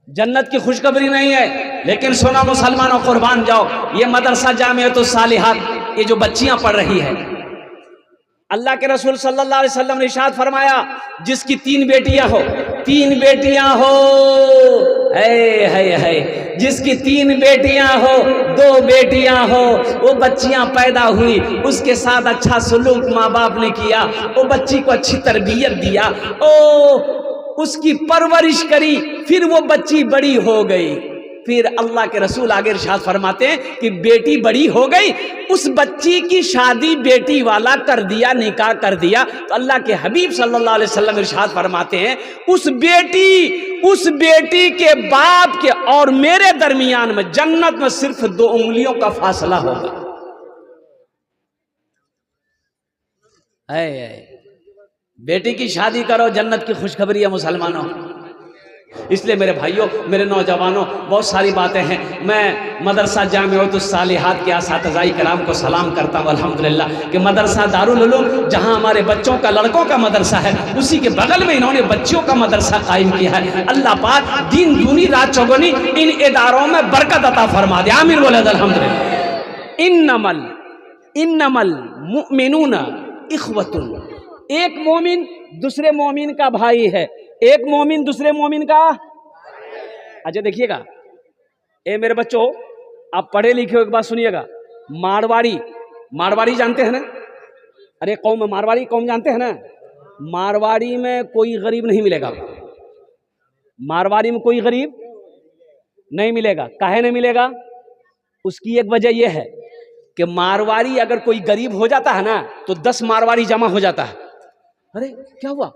जन्नत की खुशखबरी नहीं है। लेकिन सुनो मुसलमानों, कुर्बान जाओ, ये मदरसा जामिअतुस सालिहात, ये जो बच्चियां पढ़ रही है, अल्लाह के रसूल सल्लल्लाहु अलैहि वसल्लम ने इरशाद फरमाया, जिसकी 3 बेटियां हो, 3 बेटियां हो, है जिसकी 3 बेटियां हो, 2 बेटियां हो, वो बच्चियां पैदा हुई, उसके साथ अच्छा सलूक माँ बाप ने किया, वो बच्ची को अच्छी तरबियत दिया, ओ उसकी परवरिश करी, फिर वो बच्ची बड़ी हो गई। फिर अल्लाह के रसूल आगे इरशाद फरमाते हैं कि बेटी बड़ी हो गई, उस बच्ची की शादी बेटी वाला कर दिया, निकाह कर दिया, तो अल्लाह के हबीब सल्लल्लाहु अलैहि वसल्लम इरशाद फरमाते हैं, उस बेटी के बाप के और मेरे दरमियान में जन्नत में सिर्फ 2 उंगलियों का फासला होगा। बेटी की शादी करो, जन्नत की खुशखबरी है मुसलमानों। इसलिए मेरे भाइयों, मेरे नौजवानों, बहुत सारी बातें हैं। मैं मदरसा जामिअतुस सालिहात के असातिज़ाए किराम को सलाम करता हूँ अल्हम्दुलिल्लाह कि मदरसा दारुल उलूम, जहाँ हमारे बच्चों का, लड़कों का मदरसा है, उसी के बगल में इन्होंने बच्चियों का मदरसा कायम किया है। अल्लाह पाक दिन दूनी रात चौगुनी इन इदारों में बरकत अता फरमा दे, आमीन बोले अल्हम्दुलिल्लाह। इन्नमल मुमिनूना इख्वतुन, एक मोमिन दूसरे मोमिन का भाई है, एक मोमिन दूसरे मोमिन का। अच्छा देखिएगा, ए मेरे बच्चों, आप पढ़े लिखे हो, एक बात सुनिएगा। मारवाड़ी जानते हैं ना? अरे कौम, मारवाड़ी कौम जानते हैं ना? मारवाड़ी में कोई गरीब नहीं मिलेगा, मारवाड़ी में कोई गरीब नहीं मिलेगा। काहे नहीं मिलेगा? उसकी एक वजह यह है कि मारवाड़ी अगर कोई गरीब हो जाता है ना, तो 10 मारवाड़ी जमा हो जाता है। अरे क्या हुआ,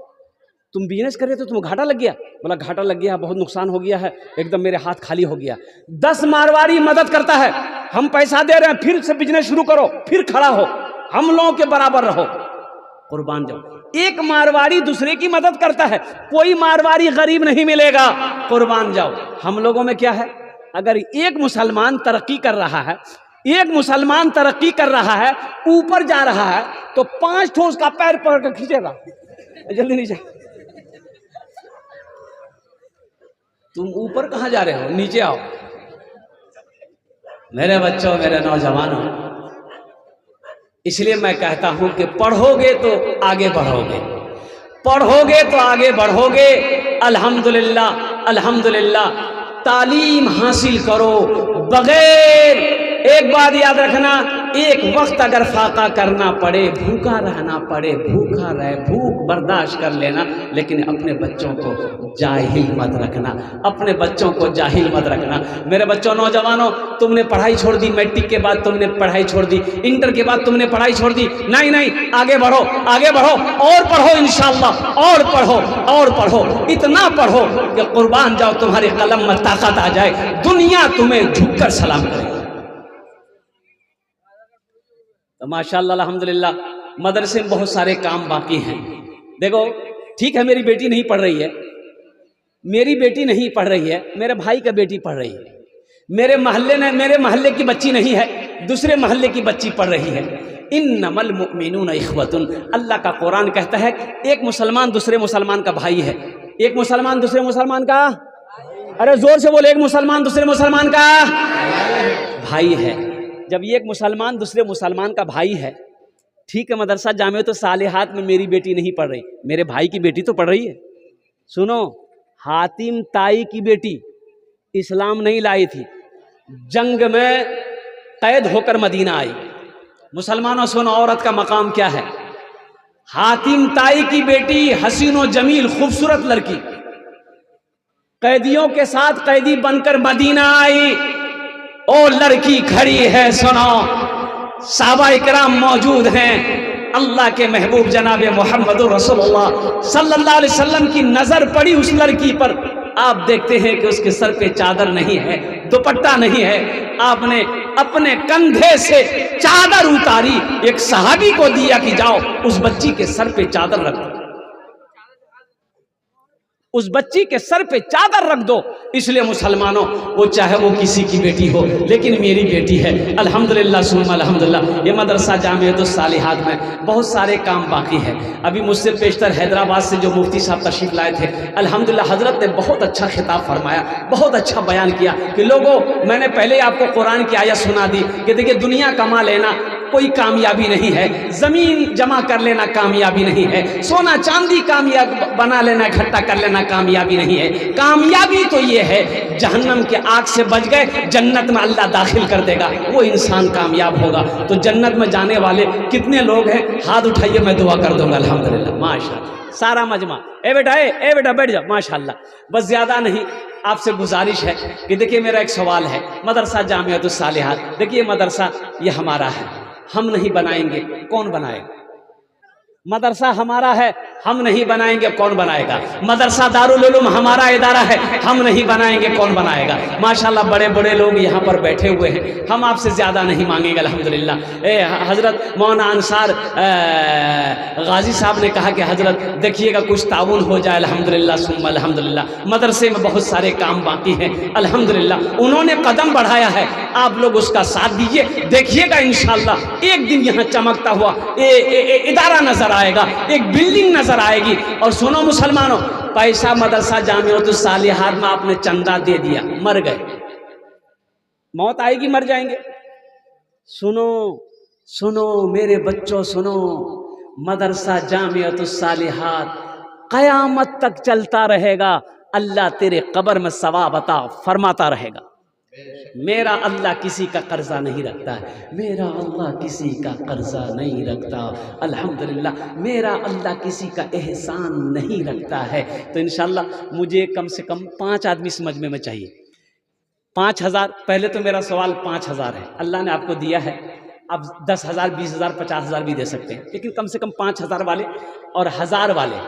तुम बिजनेस कर रहे थे, तुम्हें घाटा लग गया? बोला घाटा लग गया, बहुत नुकसान हो गया है, एकदम मेरे हाथ खाली हो गया। 10 मारवाड़ी मदद करता है, हम पैसा दे रहे हैं, फिर से बिजनेस शुरू करो, फिर खड़ा हो, हम लोगों के बराबर रहो, कुर्बान जाओ। एक मारवाड़ी दूसरे की मदद करता है, कोई मारवाड़ी गरीब नहीं मिलेगा, कुर्बान जाओ। हम लोगों में क्या है, अगर एक मुसलमान तरक्की कर रहा है, एक मुसलमान तरक्की कर रहा है, ऊपर जा रहा है, तो 5 ठोस उसका पैर पकड़ कर खींचेगा, जल्दी नीचे। तुम ऊपर कहां जा रहे हो, नीचे आओ। मेरे बच्चों, मेरे नौजवानों, इसलिए मैं कहता हूं कि पढ़ोगे तो आगे बढ़ोगे, पढ़ोगे तो आगे बढ़ोगे। अल्हम्दुलिल्लाह, अल्हम्दुलिल्लाह, तालीम हासिल करो। बगैर, एक बात याद रखना, एक वक्त अगर फाका करना पड़े, भूखा रहना पड़े, भूखा रहे, भूख बर्दाश्त कर लेना, लेकिन अपने बच्चों को जाहिल मत रखना, अपने बच्चों को जाहिल मत रखना। मेरे बच्चों, नौजवानों, तुमने पढ़ाई छोड़ दी, मैट्रिक के बाद तुमने पढ़ाई छोड़ दी, इंटर के बाद तुमने पढ़ाई छोड़ दी, नहीं नहीं, आगे बढ़ो, आगे बढ़ो, और पढ़ो इंशाअल्लाह, और पढ़ो, और पढ़ो, इतना पढ़ो कि कुर्बान जाओ, तुम्हारे कलम में ताकत आ जाए, दुनिया तुम्हें झुककर सलाम करे। तो माशाअल्लाह, अल्हम्दुलिल्लाह, मदरसे में बहुत सारे काम बाकी हैं। देखो, ठीक है, मेरी बेटी नहीं पढ़ रही है, मेरी बेटी नहीं पढ़ रही है, मेरे भाई का बेटी पढ़ रही है, मेरे मोहल्ले की बच्ची नहीं है, दूसरे मोहल्ले की बच्ची पढ़ रही है। इन्नमल मुमिनूना इख्वतुन, अल्लाह का कुरान कहता है, एक मुसलमान दूसरे मुसलमान का भाई है, एक मुसलमान दूसरे मुसलमान का, अरे जोर से बोले, एक मुसलमान दूसरे मुसलमान का भाई है। जब ये एक मुसलमान दूसरे मुसलमान का भाई है, ठीक है, मदरसा जामिअतुस सालिहात में मेरी बेटी नहीं पढ़ रही, मेरे भाई की बेटी तो पढ़ रही है। सुनो, हातिम ताई की बेटी इस्लाम नहीं लाई थी, जंग में कैद होकर मदीना आई। मुसलमानों सुनो, औरत का मकाम क्या है? हातिम ताई की बेटी, हसीनो जमील खूबसूरत लड़की, कैदियों के साथ कैदी बनकर मदीना आई। ओ लड़की खड़ी है, सुनो, साहबा इकराम मौजूद हैं। अल्लाह के महबूब जनाब मोहम्मद रसूलुल्लाह सल्लल्लाहु अलैहि वसल्लम की नजर पड़ी उस लड़की पर। आप देखते हैं कि उसके सर पे चादर नहीं है, दुपट्टा नहीं है। आपने अपने कंधे से चादर उतारी, एक सहाबी को दिया कि जाओ उस बच्ची के सर पे चादर रख दो, उस बच्ची के सर पे चादर रख दो। इसलिए मुसलमानों, वो चाहे वो किसी की बेटी हो, लेकिन मेरी बेटी है। अल्हम्दुलिल्लाह सुम्मा अल्हम्दुलिल्लाह। ये मदरसा जामियतुस सालिहात में बहुत सारे काम बाकी है। अभी मुझसे पेशतर हैदराबाद से जो मुफ्ती साहब तशरीफ लाए थे, अल्हम्दुलिल्लाह हजरत ने बहुत अच्छा खिताब फरमाया, बहुत अच्छा बयान किया कि लोगों, मैंने पहले आपको कुरान की आयत सुना दी कि देखिए दुनिया कमा लेना कोई कामयाबी नहीं है, जमीन जमा कर लेना कामयाबी नहीं है, सोना चांदी कामयाब बना लेना, इकट्ठा कर लेना कामयाबी नहीं है। कामयाबी तो ये है जहन्नम के आग से बच गए, जन्नत में अल्लाह दाखिल कर देगा, वो इंसान कामयाब होगा। तो जन्नत में जाने वाले कितने लोग हैं, हाथ उठाइए, मैं दुआ कर दूंगा। अल्हम्दुलिल्लाह, माशाअल्लाह, सारा मजमा। ए बेटा बैठ जाओ, माशाअल्लाह। बस ज्यादा नहीं, आपसे गुजारिश है कि देखिए मेरा एक सवाल है। मदरसा जामियतुस सालिहात, देखिए मदरसा ये हमारा है, हम नहीं बनाएंगे, कौन बनाएगा? मदरसा हमारा है, हम नहीं बनाएंगे, कौन बनाएगा? मदरसा दारुल उलूम हमारा इदारा है, हम नहीं बनाएंगे, कौन बनाएगा? माशाल्लाह बड़े बड़े लोग यहाँ पर बैठे हुए हैं, हम आपसे ज़्यादा नहीं मांगेंगे अल्हम्दुलिल्लाह। हज़रत मौलाना अंसार गाजी साहब ने कहा कि हज़रत देखिएगा कुछ ताउन हो जाए। अल्हम्दुलिल्लाह सुम्मा अल्हम्दुलिल्लाह। मदरसे में बहुत सारे काम बाकी हैं, अल्हम्दुलिल्लाह उन्होंने कदम बढ़ाया है, आप लोग उसका साथ दीजिए। देखिएगा इंशाअल्लाह एक दिन यहाँ चमकता हुआ इदारा नजर आएगा, एक बिल्डिंग नजर आएगी। और सुनो मुसलमानों, पैसा मदरसा जामियतुस सालिहात में आपने चंदा दे दिया, मर गए, मौत आएगी, मर जाएंगे। सुनो सुनो मेरे बच्चों, सुनो, मदरसा जामियतुस सालिहात क़यामत तक चलता रहेगा। अल्लाह तेरे कब्र में सवाब अता फरमाता रहेगा। मेरा अल्लाह किसी का कर्जा नहीं रखता है, मेरा अल्लाह किसी का कर्जा नहीं रखता। अल्हम्दुलिल्लाह, मेरा अल्लाह किसी का एहसान नहीं रखता है। तो इंशाअल्लाह मुझे कम से कम 5 आदमी इस मजमे में चाहिए। 5000, पहले तो मेरा सवाल 5000 है, अल्लाह ने आपको दिया है, आप 10,000, 20,000, 50,000 भी दे सकते हैं, लेकिन कम से कम 5000 वाले और 1000 वाले,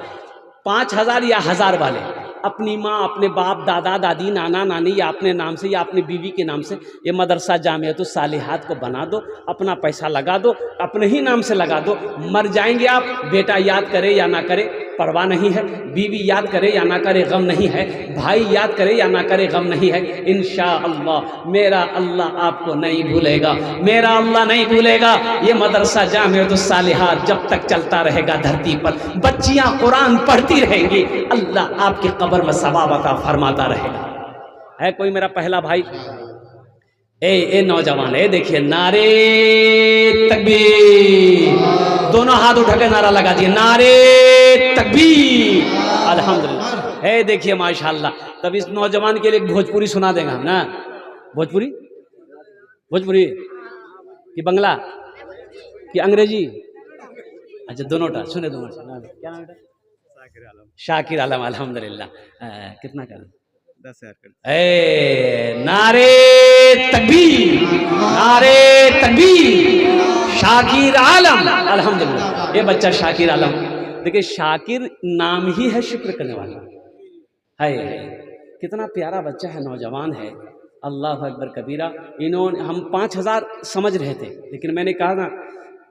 5000 या 1000 वाले अपनी माँ, अपने बाप, दादा दादी, नाना नानी या अपने नाम से या अपनी बीवी के नाम से ये मदरसा जामियतुस सालिहात को बना दो, अपना पैसा लगा दो, अपने ही नाम से लगा दो। मर जाएंगे आप, बेटा याद करे या ना करे परवाह नहीं है, बीवी याद करे या ना करे गम नहीं है, भाई याद करे या ना करे गम नहीं है। इंशाअल्लाह मेरा अल्लाह आपको नहीं भूलेगा, मेरा अल्लाह नहीं भूलेगा। ये मदरसा जामियतुस सालिहात जब तक चलता रहेगा धरती पर, बच्चियां कुरान पढ़ती रहेंगी, अल्लाह आपके कब्र में सवाब अता फरमाता रहेगा। है कोई मेरा पहला भाई? ए नौजवान, देखिए, नारे तकबीर, दोनों हाथ उठा के नारा लगा दिए, नारे तकबीर, अल्हम्दुलिल्लाह। देखिए माशाअल्लाह। तब इस नौजवान के लिए भोजपुरी सुना देंगे हम ना। भोजपुरी कि बंगला कि अंग्रेजी? अच्छा, दोनों टा सुने, दोनों। क्या नाम है? शाकिर आलम। अल्हम्दुलिल्लाह। कितना कर? 10,000 कर। नारे तकबीर, नारे तकबीर, शाकिर आलम। अल्हम्दुलिल्लाह, ये बच्चा शाकिर आलम। देखिए, शाकिर नाम ही है शुक्र करने वाला है। कितना प्यारा बच्चा है, नौजवान है। अल्लाह अकबर कबीरा। इन्होंने, हम 5000 समझ रहे थे, लेकिन मैंने कहा ना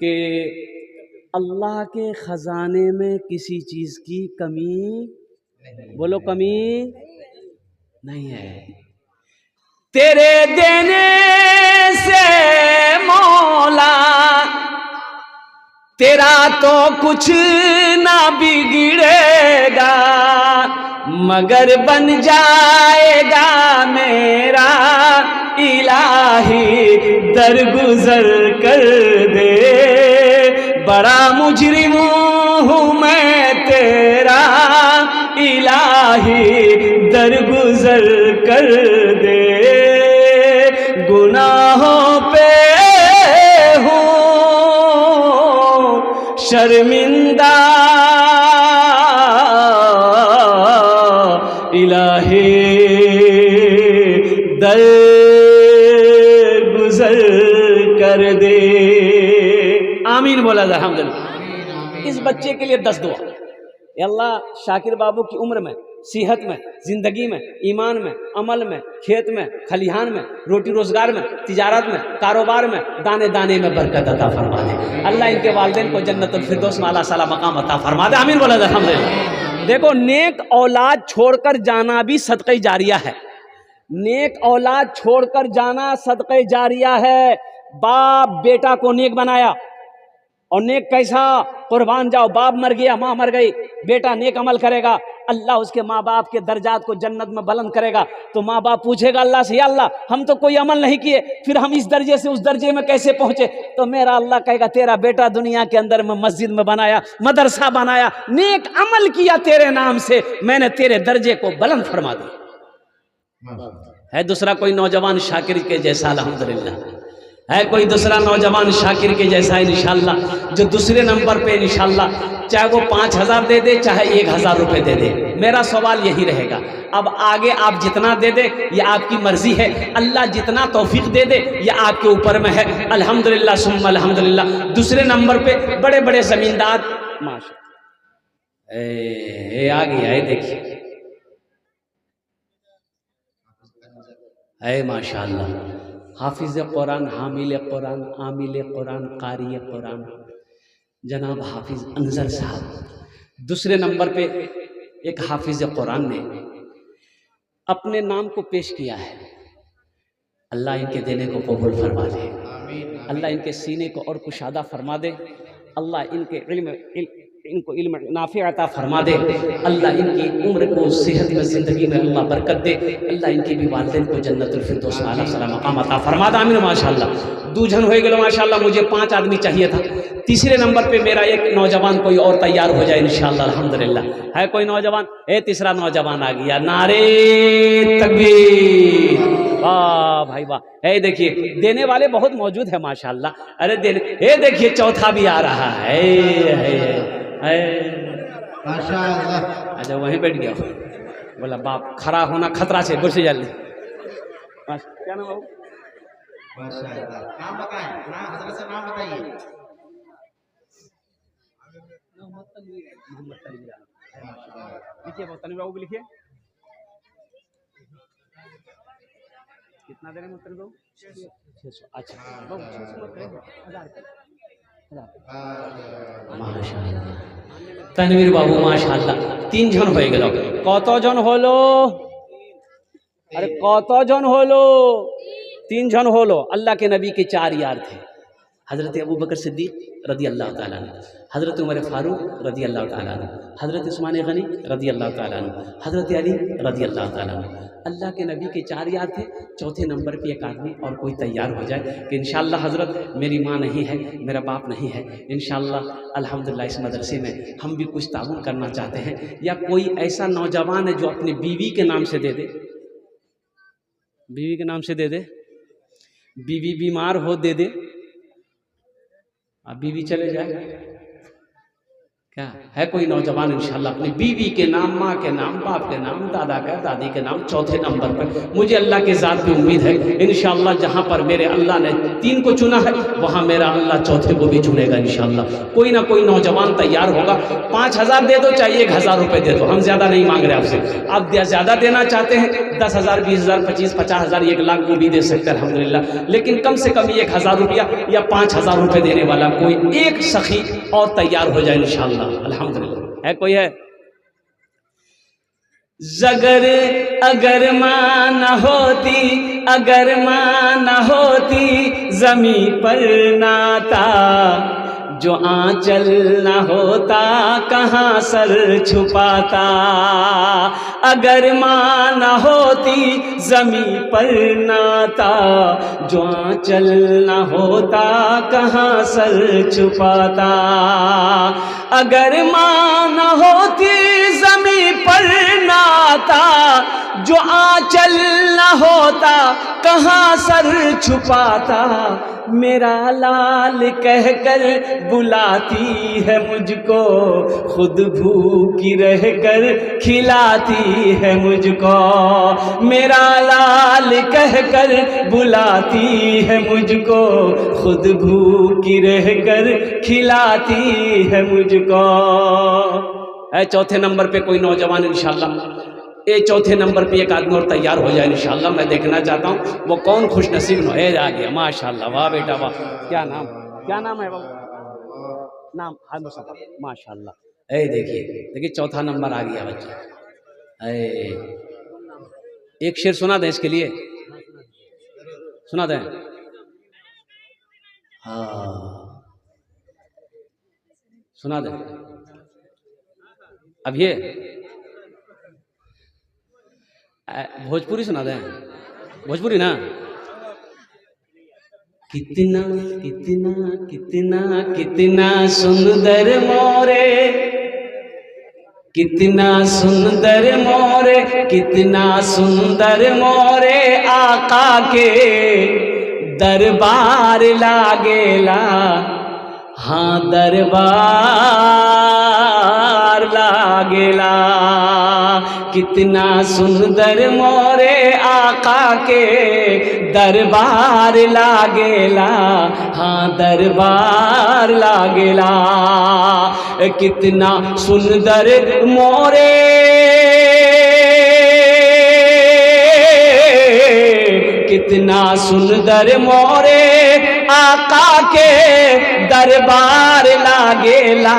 कि अल्लाह के खजाने में किसी चीज की कमी, बोलो, कमी नहीं है। तेरे देने से मौला तेरा तो कुछ ना बिगड़ेगा, मगर बन जाएगा मेरा इलाही दरगुजर कर दे। बड़ा मुजरिम हूँ मैं तेरा इलाही दरगुजर कर दे। गुनाहों पे हूँ शर्मिंदा गुजर कर दे। आमीन बोला था अल्हम्दुलिल्लाह। इस बच्चे के लिए 10 दुआ। या अल्लाह शाकिर बाबू की उम्र में, सेहत में, जिंदगी में, ईमान में, अमल में, खेत में, खलिहान में, रोटी रोजगार में, तिजारत में, कारोबार में, दाने दाने में बरकत अता फरमा दे। अल्लाह इनके वालिदैन को जन्नतुल फिरदौस में आला साला मकाम अता फरमा दे। आमीन बोला अल्हम्दुलिल्लाह। देखो, नेक औलाद छोड़कर जाना भी सदक़े जारिया है। नेक औलाद छोड़कर जाना सदक़े जारिया है। बाप बेटा को नेक बनाया, और नेक कैसा? कुर्बान जाओ, बाप मर गया, माँ मर गई, बेटा नेक अमल करेगा, अल्लाह उसके माँ बाप के दर्जात को जन्नत में बुलंद करेगा। तो माँ बाप पूछेगा अल्लाह से, या अल्लाह हम तो कोई अमल नहीं किए, फिर हम इस दर्जे से उस दर्जे में कैसे पहुंचे? तो मेरा अल्लाह कहेगा, तेरा बेटा दुनिया के अंदर में मस्जिद में बनाया, मदरसा बनाया, नेक अमल किया तेरे नाम से, मैंने तेरे दर्जे को बुलंद फरमा दिया। है दूसरा कोई नौजवान शाकिर के जैसा? अल्हम्दुलिल्लाह। है कोई दूसरा नौजवान शाकिर के जैसा इंशाल्लाह, जो दूसरे नंबर पे इंशाल्लाह, चाहे वो 5,000 दे दे, चाहे 1,000 रुपए दे दे। मेरा सवाल यही रहेगा, अब आगे आप जितना दे दे ये आपकी मर्जी है, अल्लाह जितना तौफीक दे दे ये आपके ऊपर में है। अल्हम्दुलिल्लाह सुम्मा अल्हम्दुलिल्लाह। दूसरे नंबर पे बड़े बड़े जमींदार, माशा आ गया है, देखिए है माशाअल्लाह, हाफिज कुरान, हामिल कुरान, आमिल कुरान, कारी कुरान, जनाब हाफिज अनजर साहब। दूसरे नंबर पे एक हाफिज कुरान ने अपने नाम को पेश किया है। अल्लाह इनके देने को कबूल फरमा दे, अल्लाह इनके सीने को और कुशादा फरमा दे, अल्लाह इनको इल्म नाफी अता फरमा दे, अल्लाह इनकी उम्र को, सेहत में, ज़िंदगी में अल्लाह बरकत दे, अल्लाह इनके भी वालिदैन को जन्नतुल फिरदौस में आला साला मकाम अता फरमा दे। आमीन माशाअल्लाह। दूजन हो गए माशाअल्लाह, मुझे 5 आदमी चाहिए था। तीसरे नंबर पे मेरा एक नौजवान कोई और तैयार हो जाए इंशाअल्लाह अल्हम्दुलिल्लाह। है कोई नौजवान? तीसरा नौजवान आ गया, नारे तकबीर, वाह भाई वाह। है देखिए, देने वाले बहुत मौजूद है माशाअल्लाह। अरे देने, देखिए चौथा भी आ रहा है माशाअल्लाह। अच्छा वहीं बैठ गया, बोला बाप खड़ा होना खतरा से, गुस्से जल्दी। क्या नाम बाबू? माशाअल्लाह। नाम बताएं, हज़रत से नाम बताइए। मोहम्मद तनवीर। लिखिए तनवीर बाबू, लिखिए। कितना दे रहे हैं तनवीर बाबू? 600। अच्छा बाबू 600 मत करें, 1000 माशाअल्लाह। तनवीर बाबू माशाअल्लाह। 3 जन हो गए। कत जन हलो? अरे कत जन हलो? 3 जन हलो। अल्लाह के नबी के 4 यार थे, हज़रत अबू बकर सिद्दीक़ रदी अल्लाह ताला अन्हु, हज़रत उमर फारूक रदी अल्लाह ताला अन्हु, हज़रत उस्मान गनी रदी अल्लाह ताला अन्हु, हज़रत अली रदी अल्लाह ताला अन्हु। अल्लाह के नबी के 4 यार थे। चौथे नंबर पे एक आदमी और कोई तैयार हो जाए कि इंशाअल्लाह हज़रत मेरी माँ नहीं है, मेरा बाप नहीं है, इंशाअल्लाह अल्हम्दुलिल्लाह इस मदरसे में हम भी कुछ ताउन करना चाहते हैं। या कोई ऐसा नौजवान है जो अपनी बीवी के नाम से दे दे, बीवी के नाम से दे दे, बीवी बीमार हो दे दे, अब बीवी चले जाए, क्या है कोई नौजवान इंशाअल्लाह अपनी बीवी के नाम, माँ के नाम, बाप के नाम, दादा का, दादी के नाम, चौथे नंबर पर। मुझे अल्लाह के ज़ात पे उम्मीद है इंशाअल्लाह जहाँ पर मेरे अल्लाह ने 3 को चुना है वहाँ मेरा अल्लाह चौथे को भी चुनेगा इंशाअल्लाह। कोई ना कोई नौजवान तैयार होगा। 5,000 दे दो, चाहे 1,000 रुपये दे दो, हम ज़्यादा नहीं मांग रहे आपसे। आप ज़्यादा देना चाहते हैं 10,000, 20,000, 25,000, 50,000, 1 लाख वो भी दे सकते हैं अल्हम्दुलिल्लाह। लेकिन कम से कम 1,000 रुपया या 5,000 रुपये देने वाला कोई एक सखी और तैयार हो जाए इंशाअल्लाह अल्हम्दुलिल्लाह। है कोई? है जगर अगर माँ न होती, अगर माँ न होती जमी पर नाता, जो आंचल न होता कहाँ सर छुपाता। अगर माँ न होती जमी पर नाता, जो आंचल न होता कहाँ सर छुपाता। अगर माँ न होती जमी पर नाता, जो आंचल न होता कहाँ सर छुपाता, मेरा लाल कहकर बुलाती है मुझको, खुद भूखी रहकर खिलाती है मुझको, मेरा लाल कहकर बुलाती है मुझको, खुद भूखी रहकर खिलाती है मुझको। है चौथे नंबर पे कोई नौजवान इंशाल्लाह, ये चौथे नंबर पे एक आदमी और तैयार हो जाए इंशाल्लाह, मैं देखना चाहता हूँ वो कौन खुशनसीब है। आ गया माशाल्लाह, वाह बेटा वाह। क्या नाम है बाबू? नाम माशाल्लाह। देखिए चौथा नंबर आ गया बच्चा। एक शेर सुना दें इसके लिए, सुना दें। हाँ सुना दें। अब ये भोजपुरी सुना दें, भोजपुरी ना। कितना कितना कितना कितना सुंदर मोरे, कितना सुंदर मोरे, कितना सुंदर मोरे आका के दरबार लागेला, हाँ दरबार लागेला। कितना सुंदर मोरे आका के दरबार लागेला, हाँ दरबार लागेला। कितना सुंदर मोरे, कितना सुंदर मोरे आका के दरबार लागेला,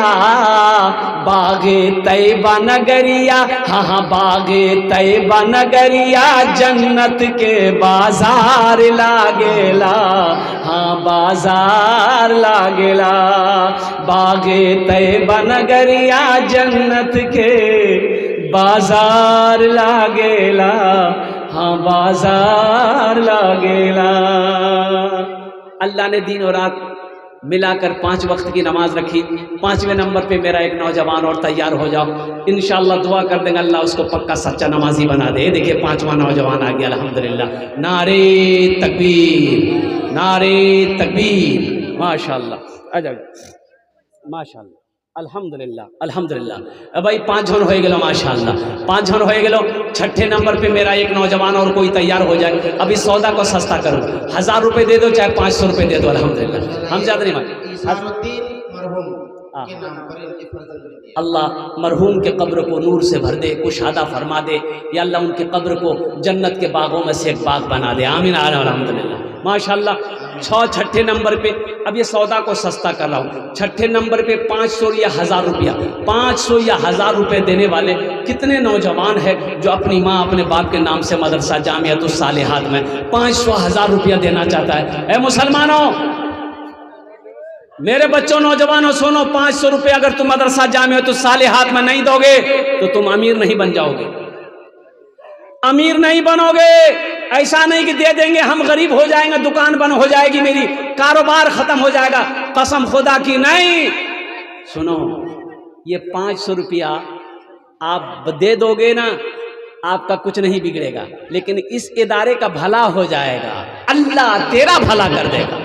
बागे तैयबा नगरिया, हाँ बागे तैयबा नगरिया, जन्नत के बाजार लागेला, हाँ बाजार लागेला। बागे तैयबा नगरिया, जन्नत के बाजार लागेला, हाँ बाजार लागेला। अल्लाह ने दिन और रात मिलाकर 5 वक्त की नमाज रखी। 5वें नंबर पे मेरा एक नौजवान और तैयार हो जाओ, इंशाअल्लाह दुआ कर देंगे अल्लाह उसको पक्का सच्चा नमाजी बना दे। देखिए 5वां नौजवान आ गया अल्हम्दुलिल्लाह। नारे तकबीर, नारे तकबीर, माशाअल्लाह। आ जाओ माशाअल्लाह, अल्हम्दुलिल्लाह अल्हम्दुलिल्लाह। अब भाई 5 जन हो गए माशाअल्लाह, 5 जन हो गए। 6ठे नंबर पे मेरा एक नौजवान और कोई तैयार हो जाए। अभी सौदा को सस्ता करो, 1000 रुपये दे दो चाहे 500 रुपये दे दो, अल्हम्दुलिल्लाह हम ज्यादा नहीं मांगते। अल्लाह मरहूम के कब्र को नूर से भर दे, कुशादा फरमा दे, या अल्लाह उनके कब्र को जन्नत के बागों में से एक बाग बना दे। आमीन अल्हम्दुलिल्लाह माशाअल्लाह। 6ठे नंबर पे अब ये सौदा को सस्ता कर रहा हूँ। 6ठे नंबर पे 500 या 1000 रुपया, 500 या 1000 रुपये देने वाले कितने नौजवान हैं जो अपनी माँ अपने बाप के नाम से मदरसा जामियातुस सालिहात में 500 1000 रुपया देना चाहता है। ऐ मुसलमानों, मेरे बच्चों नौजवानों सुनो, 500 रुपये अगर तुम मदरसा जामियातुस सालिहात में नहीं दोगे तो तुम अमीर नहीं बन जाओगे, अमीर नहीं बनोगे। ऐसा नहीं कि दे देंगे हम गरीब हो जाएंगे, दुकान बंद हो जाएगी मेरी, कारोबार खत्म हो जाएगा, कसम खुदा की नहीं। सुनो, ये 500 रुपया आप दे दोगे ना, आपका कुछ नहीं बिगड़ेगा, लेकिन इस इदारे का भला हो जाएगा, अल्लाह तेरा भला कर देगा।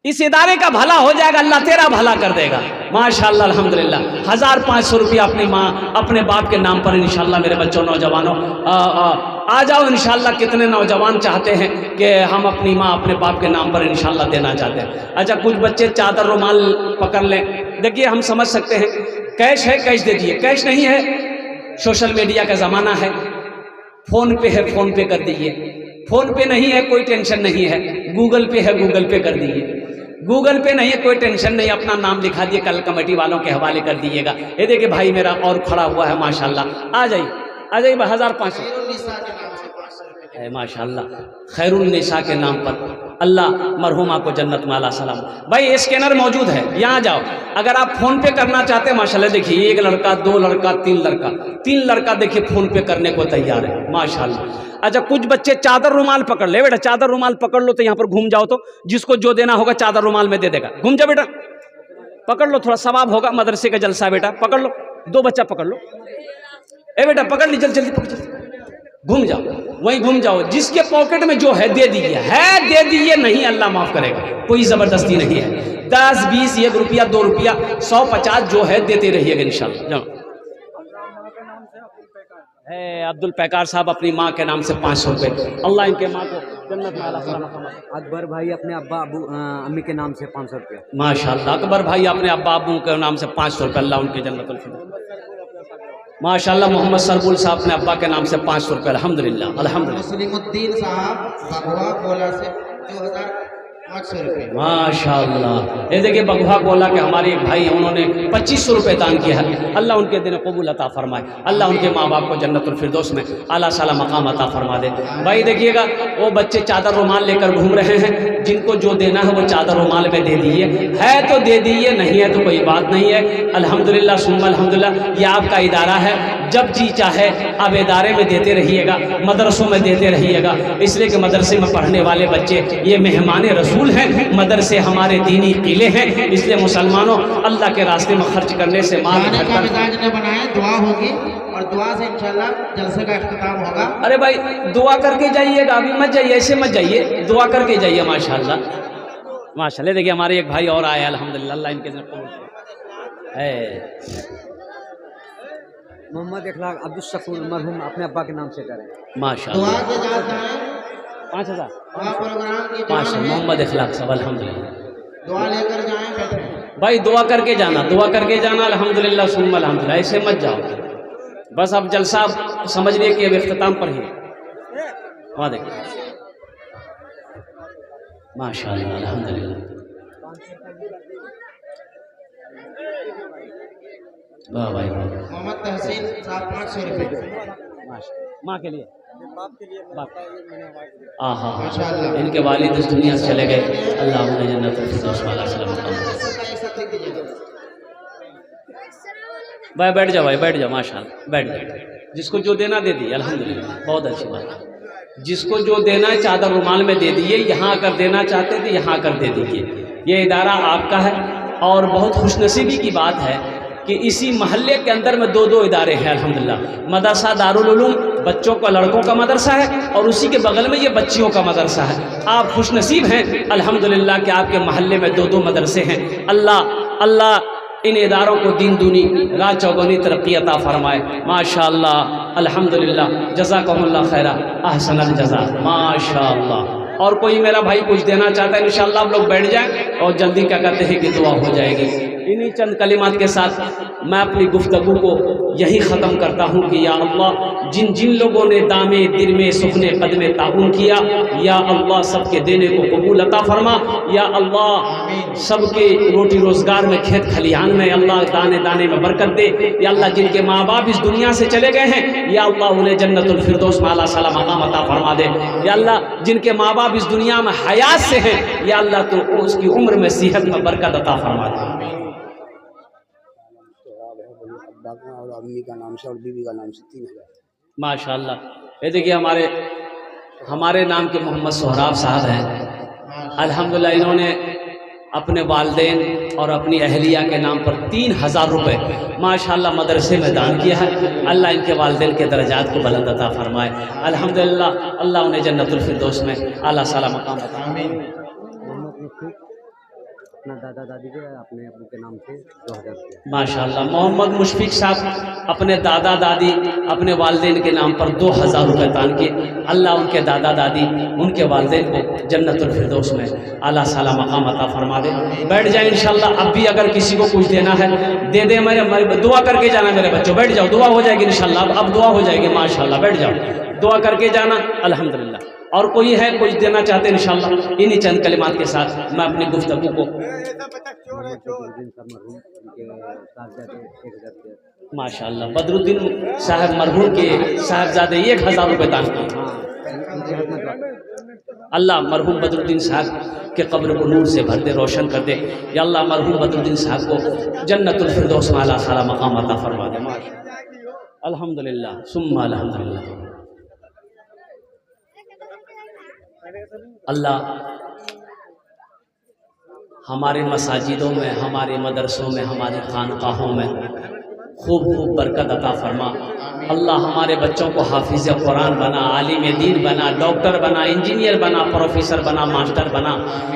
इस इदारे का भला हो जाएगा, अल्लाह तेरा भला कर देगा। माशाअल्लाह अल्हम्दुलिल्लाह। 1500 रुपया अपनी माँ अपने बाप के नाम पर इंशाअल्लाह। मेरे बच्चों नौजवानों आ जाओ इंशाअल्लाह। कितने नौजवान चाहते हैं कि हम अपनी माँ अपने बाप के नाम पर इंशाअल्लाह देना चाहते हैं। अच्छा, कुछ बच्चे चादर रुमाल पकड़ लें। देखिए हम समझ सकते हैं, कैश है कैश दे दिए, कैश नहीं है सोशल मीडिया का ज़माना है, फ़ोन पे है फ़ोन पे कर दीजिए, फ़ोन पे नहीं है कोई टेंशन नहीं है, गूगल पे है गूगल पे कर दीजिए, गूगल पे नहीं है कोई टेंशन नहीं, अपना नाम लिखा दिए, कल कमेटी वालों के हवाले कर दीजिएगा। ये देखिए भाई मेरा और खड़ा हुआ है माशाल्लाह। आ जाइए 1500 माशाल्लाह। खैरुल निसा के नाम पर अल्लाह मरहुमा को जन्नत माला सलाम। भाई स्कैनर मौजूद है, यहाँ जाओ। अगर आप फ़ोन पे करना चाहते हैं माशाल्लाह, देखिए 1 लड़का 2 लड़का 3 लड़का देखिए फ़ोन पे करने को तैयार है माशाल्लाह। अच्छा, कुछ बच्चे चादर रुमाल पकड़ ले। बेटा चादर रुमाल पकड़ लो तो यहाँ पर घूम जाओ, तो जिसको जो देना होगा चादर रुमाल में दे देगा। घूम जा बेटा, पकड़ लो, थोड़ा सवाब होगा, मदरसे का जलसा। बेटा पकड़ लो, 2 बच्चा पकड़ लो, ए बेटा पकड़ ली, जल्दी जल्दी पकड़, घूम जाओ, वहीं घूम जाओ। जिसके पॉकेट में जो है दे दीजिए, है दे दीजिए, नहीं अल्लाह माफ करेगा, कोई जबरदस्ती नहीं है। 10 20 1 रुपया 2 रुपया 100 50 जो है देते रहिएगा इंशाल्लाह। जाओ। है अब्दुल पैकार साहब अपनी माँ के नाम से 500 रुपये, अल्लाह इनके माँ को जन्नत में आला सलाम। अकबर भाई अपने अब्बा अम्मी के नाम से 500 रुपये। माशाल्लाह, अकबर भाई अपने अब्बा अब्बू के नाम से 500 रुपये, अल्लाह उनके जन्नतुल फिरदौस। माशाल्लाह मोहम्मद सरबुल साहब अपने अब्बा के नाम से 500 रुपये, अल्हम्दुलिल्लाह अल्हम्दुलिल्लाह। मुस्लिमुद्दीन साहब बगवा कोला से 2500 रुपये। माशाल्लाह, ये देखिए बगवा कोला के हमारे एक भाई हैं, उन्होंने 2500 रुपये दान किया है। अल्लाह उनके दिन कबूल अता फरमाए, अल्लाह उनके माँ बाप को जन्नतुल फिरदौस में आला साला मकाम अता फरमा दे। भाई देखिएगा वो बच्चे चादर रुमाल लेकर घूम रहे हैं, जिनको जो देना है वो चादर रुमाल में दे दीजिए, है तो दे दीजिए, नहीं है तो कोई बात नहीं है। अल्हम्दुलिल्लाह सुम्मा अल्हम्दुलिल्लाह, ये आपका इदारा है, जब जी चाहे आप इदारे में देते रहिएगा, मदरसों में देते रहिएगा, इसलिए कि मदरसे में पढ़ने वाले बच्चे ये मेहमान रसूल हैं, मदरसे हमारे दीनी किले हैं, इसलिए मुसलमानों अल्लाह के रास्ते में खर्च करने से माल बनाए, दुआ होगी और दुआ से इंशाल्लाह जलसे का इख्तिताम होगा। अरे भाई दुआ करके जाइएगा, अभी मत जाइए, ऐसे मत जाइए, दुआ करके जाइए। माशाल्लाह माशाल्लाह, देखिए हमारे एक भाई और आए अल्हम्दुलिल्लाह, अल्लाह इनके है। मोहम्मद इखलाक अब्दुल शकूर मरहूम अपने अब्बा के नाम से करें। माशाल्लाह दुआ के जाता है 5000 प्रोग्राम की माशाल्लाह, मोहम्मद इखलाक साहब अल्हम्दुलिल्लाह, दुआ लेकर जाएं, बैठे भाई दुआ करके जाना, दुआ करके जाना अल्हम्दुलिल्लाह सुम्मा अल्हम्दुलिल्लाह, ऐसे मत जाओ। बस अब जलसा समझिए कि अब इख्तिताम पर ही वहाँ देखिए। माशाल्लाह अल्हम्दुलिल्लाह, वाह भाई वाह। मोहम्मद तहसीन साहब 500 रुपये। माँ के लिए माशाल्लाह, इनके वालिद इस दुनिया से चले गए, अल्लाह उन्हें जन्नतुल फिरदौस वाला सलाम। भाई बैठ जाओ, भाई बैठ जाओ, माशाल्लाह बैठ जाओ। जिसको जो देना दे दिए अल्हम्दुलिल्लाह, बहुत अच्छी बात है। जिसको जो देना है चादर रुमाल में दे दिए, यहाँ अगर देना चाहते थे यहाँ कर दे दीजिए, ये इदारा आपका है। और बहुत खुशनसीबी की बात है कि इसी महल्ले के अंदर में 2 इदारे हैं अल्हम्दुलिल्लाह। मदरसा दारुल उलूम बच्चों का, लड़कों का मदरसा है, और उसी के बगल में ये बच्चियों का मदरसा है। आप खुशनसीब हैं अल्हम्दुलिल्लाह कि आपके महल्ले में 2 मदरसे हैं। अल्लाह इन इदारों को दीन दूनी राह चौगुनी तरक्की अता फरमाए। माशाअल्लाह अल्हम्दुलिल्लाह, जज़ाकुमुल्लाह खैरा, अहसनल जज़ा, माशाअल्लाह। और कोई मेरा भाई कुछ देना चाहता है, इंशाअल्लाह आप लोग बैठ जाएं और जल्दी क्या कहते हैं कि दुआ हो जाएगी। इन्हीं चंद कलिमात के साथ मैं अपनी गुफ्तगू को यही ख़त्म करता हूँ कि या अल्लाह, जिन जिन लोगों ने दामे दिल में सुखने कदमे ताउन किया, या अल्लाह सबके देने को कबूल अता फरमा। या अल्लाह सबके रोटी रोज़गार में, खेत खलिहान में अल्लाह दाने दाने में बरकत दे। या अल्लाह जिनके माँ बाप इस दुनिया से चले गए हैं, या अल्लाह उन्हें जन्नतुल फिरदौस में आला साला मकाम अता फरमा दे। या अल्लाह जिनके माँ बाप इस दुनिया में हयात से हैं, या अल्लाह तो उसकी उम्र में सेहत में बरकत अता फरमा दे। और अम्मी का नाम से और बीवी का नाम से 3000। माशाल्लाह, ये देखिए हमारे नाम के मोहम्मद सोहराब साहब हैं अल्हम्दुलिल्लाह, इन्होंने अपने वालिदैन और अपनी अहलिया के नाम पर 3000 रुपये माशाल्लाह मदरसे में दान किया है। अल्लाह इनके वालिदैन के दर्जात को बुलंद अता फरमाए अल्हम्दुलिल्लाह, अल्लाह उन्हें जन्नतुल फिरदौस में आला साला मकाम अता फरमाए। अपना दादा दादी के अपने अबू के नाम से 2000 रुपये। माशाल्लाह, मोहम्मद मुशफिक साहब अपने दादा दादी अपने वालिदैन के नाम पर 2000 रुपये दान किए। अल्लाह उनके दादा दादी उनके वालिदैन को जन्नतुल फिरदौस में आला साला मकाम अता फरमा दे। बैठ जाए इंशाल्लाह। अब भी अगर किसी को कुछ देना है दे दे, मेरे दुआ करके जाना मेरे बच्चों, बैठ जाओ, दुआ हो जाएगी इंशाल्लाह। अब दुआ हो जाएगी माशाल्लाह, बैठ जाओ, दुआ करके जाना अल्हम्दुलिल्लाह। और कोई है कुछ देना चाहते हैं इंशाल्लाह, इन्हीं चंद कलिमात के साथ मैं अपनी गुफ्तगू को माशाल्लाह बदरुद्दीन साहब मरहूम के साहबजादे 1000 रुपये दान किए। अल्लाह मरहूम बदरुद्दीन साहब के कब्र को नूर से भर दे, रोशन कर दे। या अल्लाह मरहूम बदरुद्दीन साहब को जन्नतुल फिरदौस में आला साला मकाम अता फरमा दे। माशाअल्लाह अल्हम्दुलिल्लाह सुम्मा अल्हम्दुलिल्लाह। अल्लाह हमारे मसाजिदों में, हमारे मदरसों में, हमारी खानकाहों में खूब खूब बरकत अता फरमा। अल्लाह हमारे बच्चों को हाफिज़ कुरान बना, आलिम दीन बना, डॉक्टर बना, इंजीनियर बना, प्रोफेसर बना, मास्टर बना।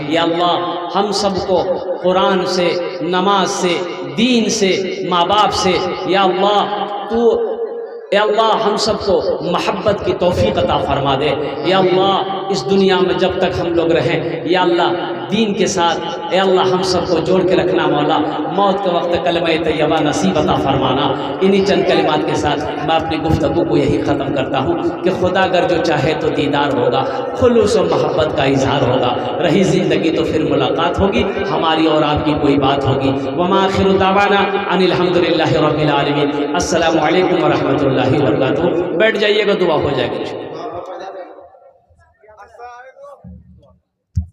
या अल्लाह हम सबको कुरान से, नमाज से, दीन से, माँ बाप से, या अल्लाह तू या अल्लाह हम सबको मोहब्बत की तौफीक अता फरमा दे। या अल्लाह इस दुनिया में जब तक हम लोग रहें, या अल्लाह दीन के साथ या अल्लाह हम सबको जोड़ के रखना मौला। मौत के वक्त कलमा तैयबा नसीब अता फरमाना। इन्हीं चंद कलिमात के साथ मैं अपनी गुफ्तगू को यही ख़त्म करता हूँ कि खुदा अगर जो चाहे तो दीदार होगा, खुलूस और मोहब्बत का इजहार होगा। रही ज़िंदगी तो फिर मुलाकात होगी, हमारी और आपकी कोई बात होगी। वमा आखिरु दावाना अनिल हम्दुलिल्लाहि रब्बिल आलमीन। अस्सलामु अलैकुम व रहमतुल्लाहि व बरकातुहू। बैठ जाइएगा, दुआ हो जाएगी।